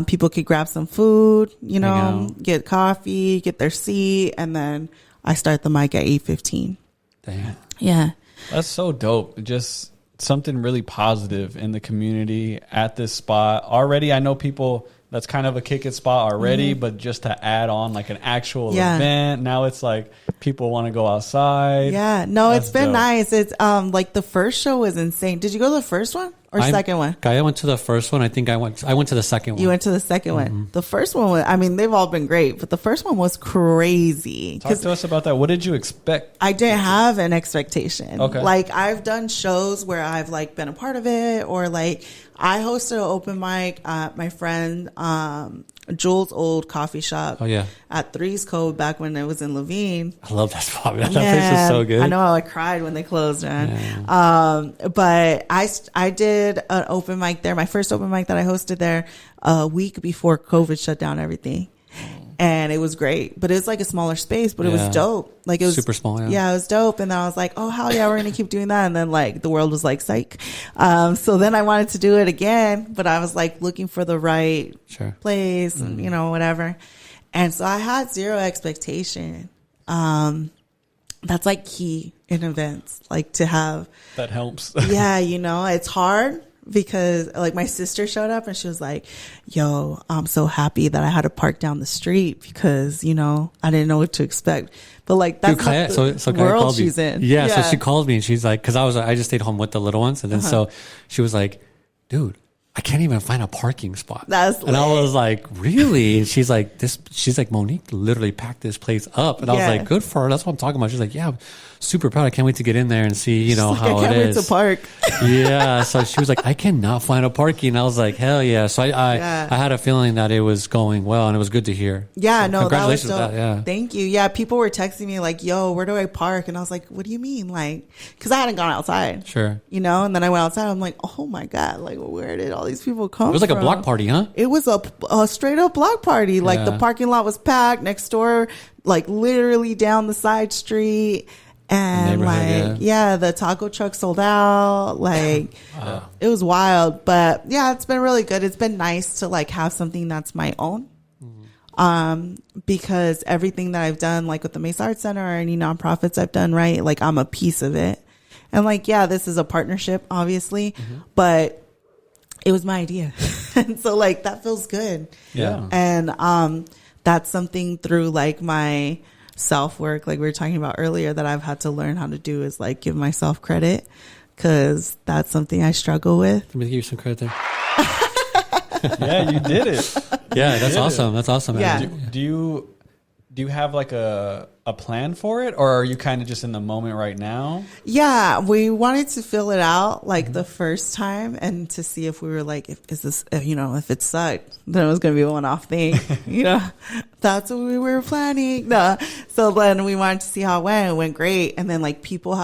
People could grab some food, get coffee, get their seat, and then I start the mic at 8:15. Damn. Yeah. That's so dope. Just something really positive in the community at this spot. Already, I know people, that's kind of a kick it spot already, but just to add on like an actual event, now it's like people want to go outside. Yeah. No, it's been nice. It's like the first show was insane. Did you go to the first one? Or second one? I went to the first one. I think I went to the second one. You went to the second one. The first one was, they've all been great, but the first one was crazy. Talk to us about that. What did you expect? I didn't have an expectation. Okay. Like I've done shows where I've like been a part of it, or like I hosted an open mic. My friend Jules' old coffee shop. Oh yeah, At Three's Cove back when it was in Levine. I love that spot. That place is so good. I know I cried when they closed, man. But I did an open mic there. My first open mic that I hosted there a week before COVID shut down everything. And it was great, but it was like a smaller space, but it was dope. Like it was super small. Yeah, it was dope. And then I was like, oh, hell yeah, we're going to keep doing that. And then like the world was like, psych. So then I wanted to do it again, but I was like looking for the right place and, you know, whatever. And so I had zero expectation. That's like key in events, like to have. That helps. Yeah. You know, it's hard. Because like my sister showed up and she was like, yo, I'm so happy that I had to park down the street because, you know, I didn't know what to expect. But like that's Kaya, the so Kaya world called she's me. in. Yeah, so she called me and she's like, cause I just stayed home with the little ones. And then so she was like, dude, I can't even find a parking spot. And I was like, really? And she's like, Monique literally packed this place up. And I was like, good for her. That's what I'm talking about. She's like, yeah, I'm super proud. I can't wait to get in there and see, you know, like, how I can't it wait is. to park. Yeah. So she was like, I cannot find a parking. And I was like, hell yeah. So I had a feeling that it was going well and it was good to hear. Yeah, so no, congratulations that was on that. Yeah. Thank you. Yeah, people were texting me like, yo, where do I park? And I was like, what do you mean? Like, cause I hadn't gone outside. Sure. You know, and then I went outside. I'm like, oh my God, like where did all these people come from? It was like a block party, huh? It was a straight up block party. Like the parking lot was packed next door, like literally down the side street. And like, the taco truck sold out. Like it was wild, but yeah, it's been really good. It's been nice to like have something that's my own. Because everything that I've done, like with the Mesa Arts Center or any nonprofits I've done, right? Like I'm a piece of it. And like, yeah, this is a partnership, obviously, but it was my idea. And so like, that feels good. Yeah. And, that's something through like my self work, like we were talking about earlier, that I've had to learn how to do is like give myself credit. Cause that's something I struggle with. Let me give you some credit there. Yeah, you did it. Yeah, that's awesome. That's awesome. Yeah. Man. Do you have like a plan for it, or are you kind of just in the moment right now? Yeah, we wanted to fill it out like the first time and to see if we were like, if it sucked, then it was going to be a one-off thing. You know, that's what we were planning. No. So then we wanted to see how it went. It went great. And then like people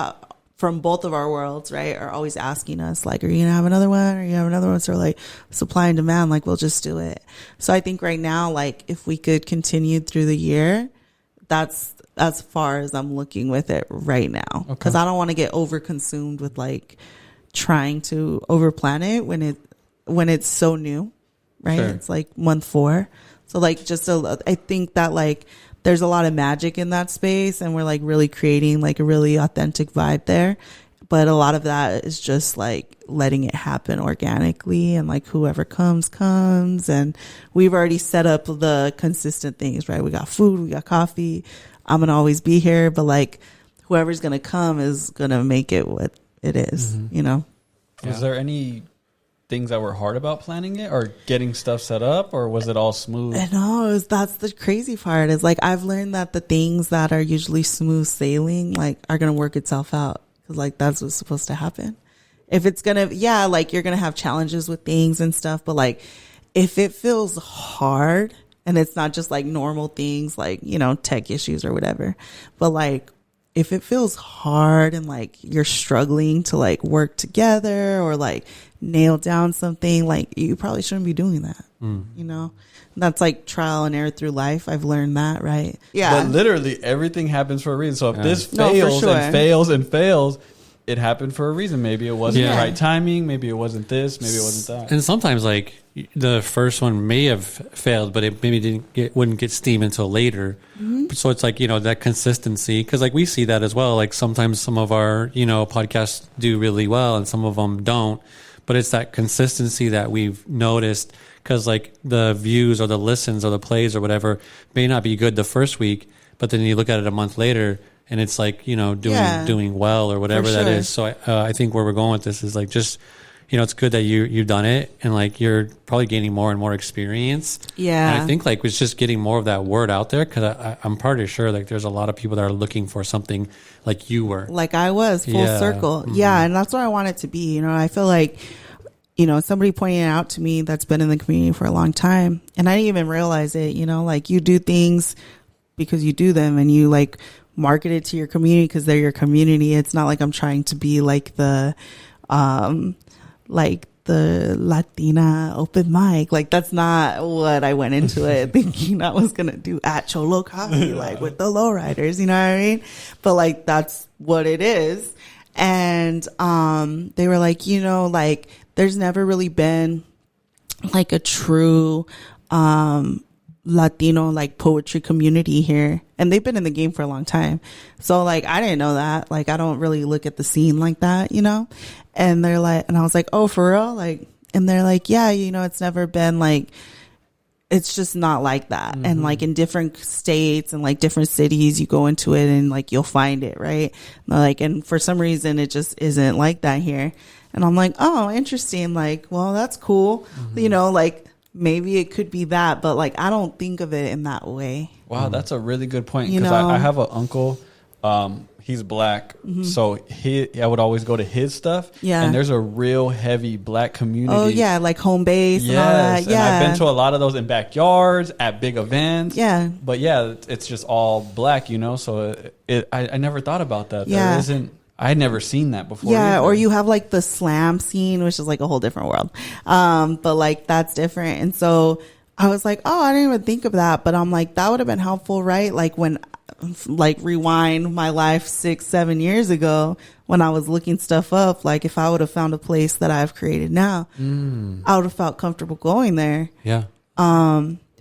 from both of our worlds, right, are always asking us like, are you gonna have another one? Or you have another one? So like supply and demand, like we'll just do it. So I think right now, like if we could continue through the year, that's as far as I'm looking with it right now. Because I don't want to get overconsumed with like trying to overplan it when it's so new, right? Sure. It's like month 4. So like I think that like there's a lot of magic in that space and we're like really creating like a really authentic vibe there. But a lot of that is just like letting it happen organically and like whoever comes. And we've already set up the consistent things, right? We got food, we got coffee. I'm going to always be here, but like whoever's going to come is going to make it what it is, you know? Yeah. Was there any things that were hard about planning it or getting stuff set up, or was it all smooth? No, that's the crazy part is like I've learned that the things that are usually smooth sailing like are going to work itself out, because like that's what's supposed to happen. If it's going to, like you're going to have challenges with things and stuff, but like if it feels hard and it's not just like normal things like, you know, tech issues or whatever, but like if it feels hard and like you're struggling to like work together or like nail down something, like you probably shouldn't be doing that. You know, that's like trial and error through life. I've learned that, right? Yeah. But literally everything happens for a reason. So if this fails and fails and fails, it happened for a reason. Maybe it wasn't the right timing. Maybe it wasn't this. Maybe it wasn't that. And sometimes like the first one may have failed, but it maybe wouldn't get steam until later. So it's like, you know, that consistency, because like we see that as well. Like sometimes some of our, you know, podcasts do really well and some of them don't, but it's that consistency that we've noticed, because like the views or the listens or the plays or whatever may not be good the first week, but then you look at it a month later and it's like, you know, doing well or whatever that is. So I think where we're going with this is like, just, you know, it's good that you've done it and like you're probably gaining more and more experience. Yeah. And I think like it's just getting more of that word out there, because I'm pretty sure like there's a lot of people that are looking for something like you were. Like I was full circle. Yeah. And that's what I want it to be. You know, I feel like, somebody pointing it out to me that's been in the community for a long time, and I didn't even realize it. Like, you do things because you do them, and you like market it to your community because they're your community. It's not like I'm trying to be like the Latina open mic. Like, that's not what I went into it thinking I was gonna do at Cholo Coffee, like with the lowriders, you know what I mean? But like, that's what it is. And they were like, like, there's never really been like a true Latino like poetry community here, and they've been in the game for a long time. So like, I didn't know that. Like, I don't really look at the scene like that, and they're like, and I was like, oh, for real? Like, and they're like, yeah, it's never been like, it's just not like that. Mm-hmm. And like, in different states and like different cities, you go into it and like, you'll find it, right? Like, and for some reason it just isn't like that here. And I'm like, oh, interesting. Like, well, that's cool. Mm-hmm. Like, maybe it could be that, but like, I don't think of it in that way. Wow, that's a really good point. Because I have an uncle, he's black, so I would always go to his stuff. Yeah, and there's a real heavy black community. Oh yeah, like home base and all that. Yeah, and I've been to a lot of those in backyards, at big events. Yeah, but yeah, it's just all black, So I never thought about that. Yeah. There isn't. I had never seen that before. Yeah, either. Or you have like the slam scene, which is like a whole different world. But like, that's different. And so I was like, oh, I didn't even think of that. But I'm like, that would have been helpful, right? Like, when, like, rewind my life 6-7 years ago when I was looking stuff up, like, if I would have found a place that I've created now, I would have felt comfortable going there. Yeah.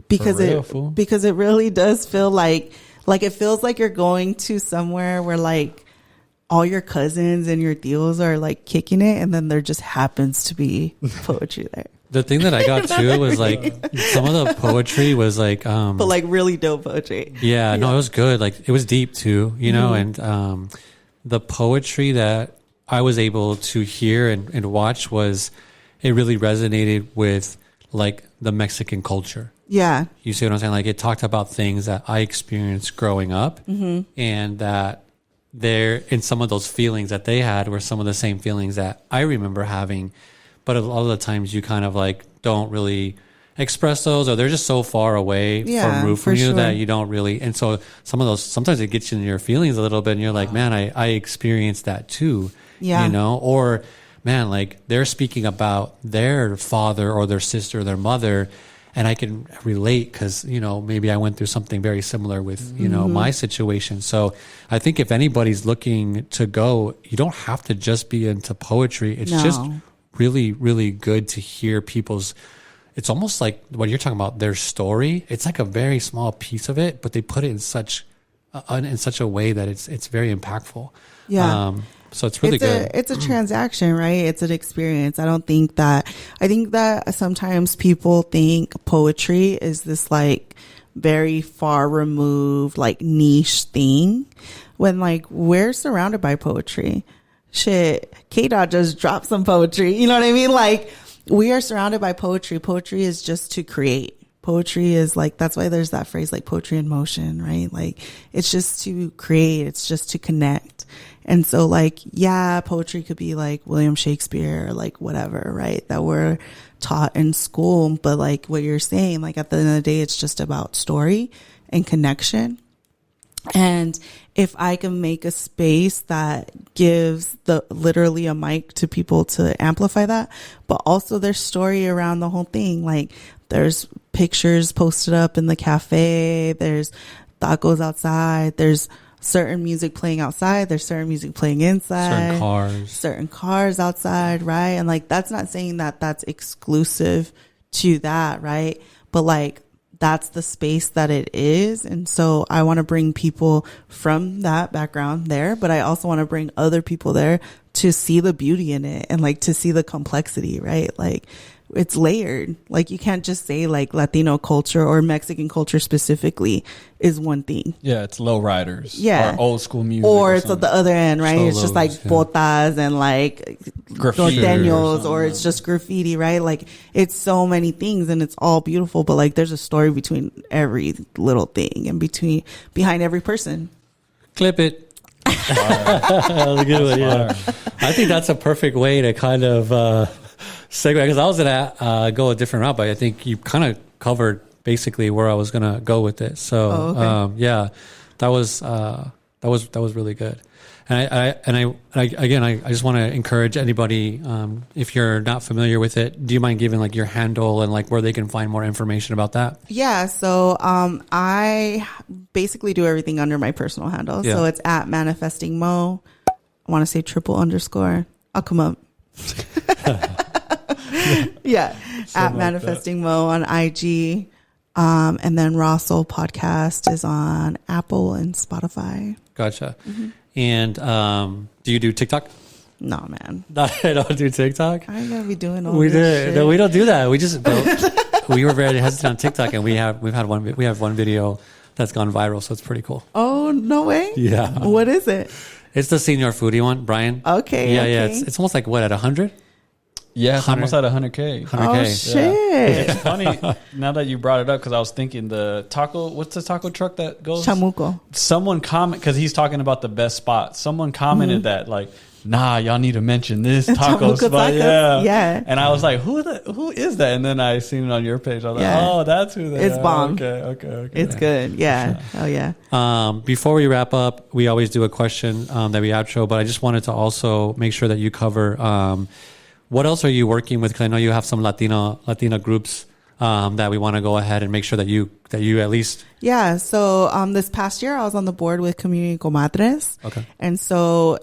Because it really does feel like it feels like you're going to somewhere where like all your cousins and your deals are like kicking it, and then there just happens to be poetry there. The thing that I got too was like, some of the poetry was like, but like really dope poetry. Yeah, no, it was good. Like, it was deep too, and the poetry that I was able to hear and watch it really resonated with like the Mexican culture. Yeah. You see what I'm saying? Like, it talked about things that I experienced growing up, and that there, in some of those feelings that they had were some of the same feelings that I remember having. But a lot of the times you kind of like don't really express those, or they're just so far away from you that you don't really. And so some of those, sometimes it gets you in your feelings a little bit, and you're like, man, I experienced that too. Yeah. Or man, like, they're speaking about their father or their sister or their mother, and I can relate because, maybe I went through something very similar with, my situation. So I think if anybody's looking to go, you don't have to just be into poetry. It's just really, really good to hear people's, it's almost like what you're talking about, their story. It's like a very small piece of it, but they put it in such a way that it's very impactful. Yeah. So it's really good. It's a transaction, right? It's an experience. I think that sometimes people think poetry is this like very far removed, like niche thing, when like we're surrounded by poetry. Shit, K-Dot just dropped some poetry. You know what I mean? Like, we are surrounded by poetry. Poetry is just to create. Poetry is like, that's why there's that phrase like poetry in motion, right? Like, it's just to create. It's just to connect. And so like, yeah, poetry could be like William Shakespeare or like whatever, right? That we're taught in school. But like what you're saying, like at the end of the day, it's just about story and connection. And if I can make a space that gives literally a mic to people to amplify that, but also there's story around the whole thing. Like, there's pictures posted up in the cafe. There's tacos outside. There's certain music playing outside. There's certain music playing inside. Certain cars outside, right? And like, that's not saying that that's exclusive to that, right? But like, that's the space that it is. And so I want to bring people from that background there, but I also want to bring other people there to see the beauty in it and like to see the complexity, right? Like, it's layered. Like, you can't just say like Latino culture or Mexican culture specifically is one thing. Yeah, it's lowriders. Yeah. Or old school music. Or it's at the other end, right? It's just like botas and like norteños, or it's just graffiti, right? Like, it's so many things and it's all beautiful, but like, there's a story between every little thing and behind every person. Clip it. That was a good one, yeah. I think that's a perfect way to kind of segue because I was gonna go a different route, but I think you kind of covered basically where I was gonna go with it. So yeah, that was really good. And I just want to encourage anybody, if you're not familiar with it, do you mind giving like your handle and like where they can find more information about that? Yeah. So, I basically do everything under my personal handle. Yeah. So it's at Manifesting Mo. I want to say _. I'll come up. Yeah. At Manifesting Mo on IG. And then Raw Soul Podcast is on Apple and Spotify. Gotcha. And do you do TikTok? No, man. I don't do TikTok. I ain't gonna be doing all We this did. shit. No, we don't do that. We just we were very hesitant on TikTok, and we have one video that's gone viral, so it's pretty cool. Oh, no way? Yeah. What is it? It's the senior foodie one, Brian. Okay. Yeah, okay. yeah. It's almost like what, at 100? Yeah, it's almost at 100K. 100K. Oh, shit. It's funny now that you brought it up because I was thinking what's the taco truck that goes? Chamuco. Someone comment because he's talking about the best spot. Someone commented that like, nah, y'all need to mention this taco Chamuco spot. tacos? Yeah. And I was like, who is that? And then I seen it on your page. I was Yeah. like, oh, that's who they It's are. bomb. Okay. It's good. Yeah. Oh, yeah. Before we wrap up, we always do a question that we outro, but I just wanted to also make sure that you cover what else are you working with? Because I know you have some Latina groups that we want to go ahead and make sure that you at least. Yeah. So this past year, I was on the board with Community Comadres. Okay. And so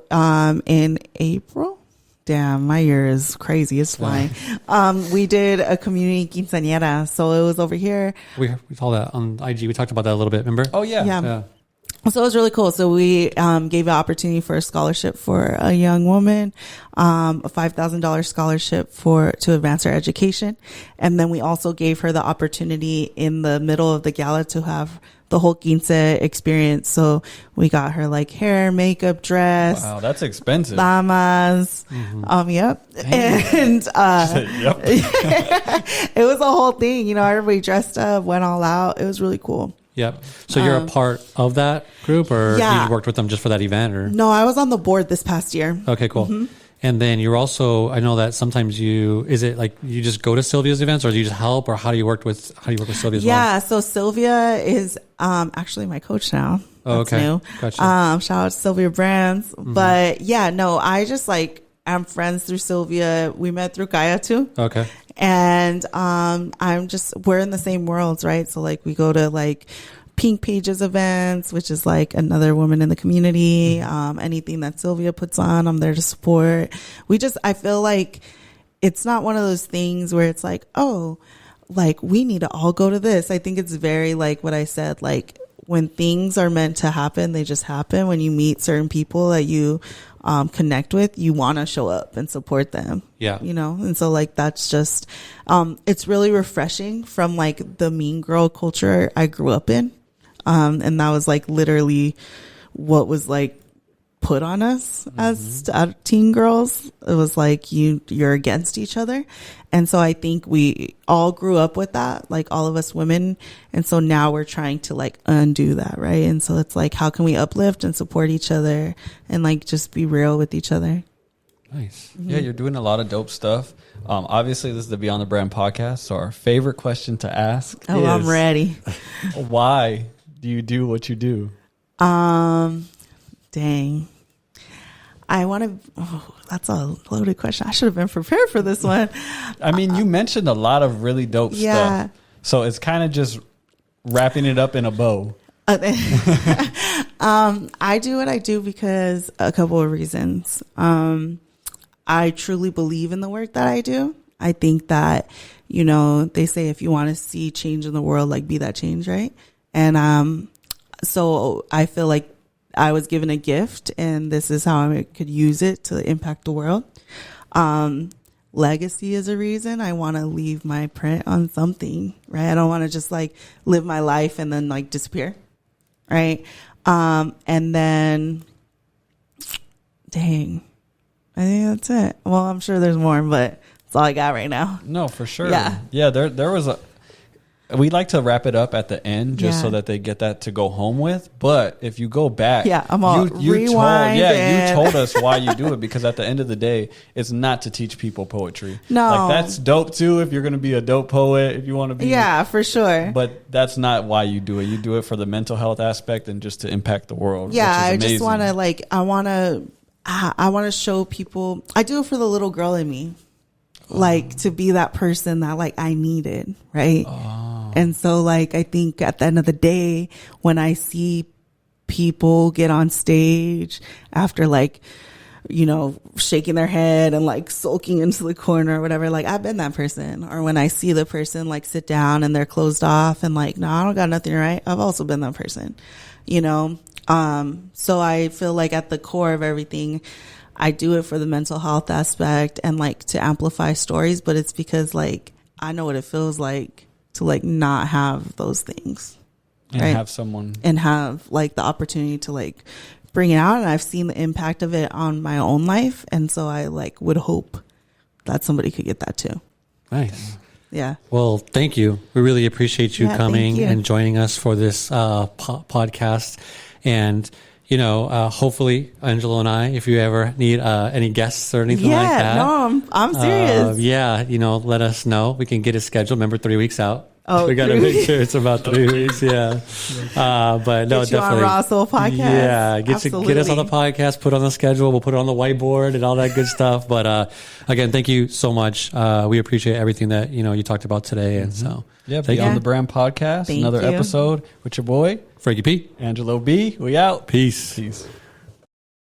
in April, damn, my year is crazy. It's flying. We did a community quinceañera. So it was over here. We saw that on IG. We talked about that a little bit. Remember? Oh yeah. Yeah. So it was really cool. So we gave an opportunity for a scholarship for a young woman, a $5,000 scholarship to advance her education. And then we also gave her the opportunity in the middle of the gala to have the whole quince experience. So we got her like hair, makeup, dress. Wow, that's expensive. Llamas. Yep. And Yep. it was a whole thing. You know, everybody dressed up, went all out. It was really cool. Yep. So you're a part of that group, or Yeah. you worked with them just for that event, or? No, I was on the board this past year. Okay, cool. And then you're also, I know that sometimes is it like you just go to Sylvia's events, or do you just help, or how do you work with Sylvia as well? Yeah, so Sylvia is actually my coach now. Oh, That's okay. new. Gotcha. Shout out to Sylvia Brands. But yeah, no, I just I'm friends through Sylvia. We met through Gaia too. Okay. And we're in the same worlds, right? So like we go to like Pink Pages events, which is like another woman in the community. Anything that Sylvia puts on, I'm there to support. I feel like it's not one of those things where it's like, oh, like we need to all go to this. I think it's very like what I said, like when things are meant to happen, they just happen. When you meet certain people that you connect with, you want to show up and support them. Yeah. You know? And so like, that's just, it's really refreshing from like the mean girl culture I grew up in. And that was like literally what was like put on us as teen girls. It was like you're against each other. And so I think we all grew up with that, like all of us women. And so now we're trying to like undo that, right? And so it's like, how can we uplift and support each other and like just be real with each other? Nice. Yeah, you're doing a lot of dope stuff. Obviously, this is the Beyond the Brand podcast. So our favorite question to ask Oh, is, I'm ready. why do you do what you do? Dang. That's a loaded question. I should have been prepared for this one. I mean, you mentioned a lot of really dope Yeah. stuff. So it's kind of just wrapping it up in a bow. I do what I do because a couple of reasons. I truly believe in the work that I do. I think that, you know, they say if you want to see change in the world, like be that change, right? And so I feel like I was given a gift and this is how I could use it to impact the world. Legacy is a reason. I want to leave my print on something, right? I don't want to just like live my life and then like disappear, right? And then, dang, I think that's it. Well, I'm sure there's more, but that's all I got right now. No, for sure. Yeah. Yeah, there was we like to wrap it up at the end just so that they get that to go home with. But if you go back, I'm all you told us why you do it, because at the end of the day, it's not to teach people poetry. No, like that's dope too. If you're going to be a dope poet, if you want to be, for sure. But that's not why you do it. You do it for the mental health aspect and just to impact the world. Yeah, which is I just want amazing. to I want to show people. I do it for the little girl in me, like to be that person that like I needed, right? And so like I think at the end of the day, when I see people get on stage after like, you know, shaking their head and like sulking into the corner or whatever, like I've been that person. Or when I see the person like sit down and they're closed off and like, no, I don't got nothing, right? I've also been that person, you know? So I feel like at the core of everything, I do it for the mental health aspect and like to amplify stories, but it's because like I know what it feels like to like not have those things, and right? have someone and have like the opportunity to like bring it out. And I've seen the impact of it on my own life. And so I like would hope that somebody could get that too. Nice. Yeah. Well, thank you. We really appreciate you coming you. and joining us for this podcast. And, you know, hopefully Angelo and I, if you ever need any guests or anything like that. No, I'm serious. You know, let us know. We can get it scheduled. Remember, 3 weeks out. Oh, we got to make sure it's about 3 weeks. Yeah. But no, get you definitely. on Raw Soul podcast. Yeah. Get us on the podcast, put it on the schedule. We'll put it on the whiteboard and all that good stuff. But, again, thank you so much. We appreciate everything that, you know, you talked about today. And so, Beyond the Brand podcast, Thank another you. episode with your boy, Frankie P. Angelo B. We out. Peace. Peace.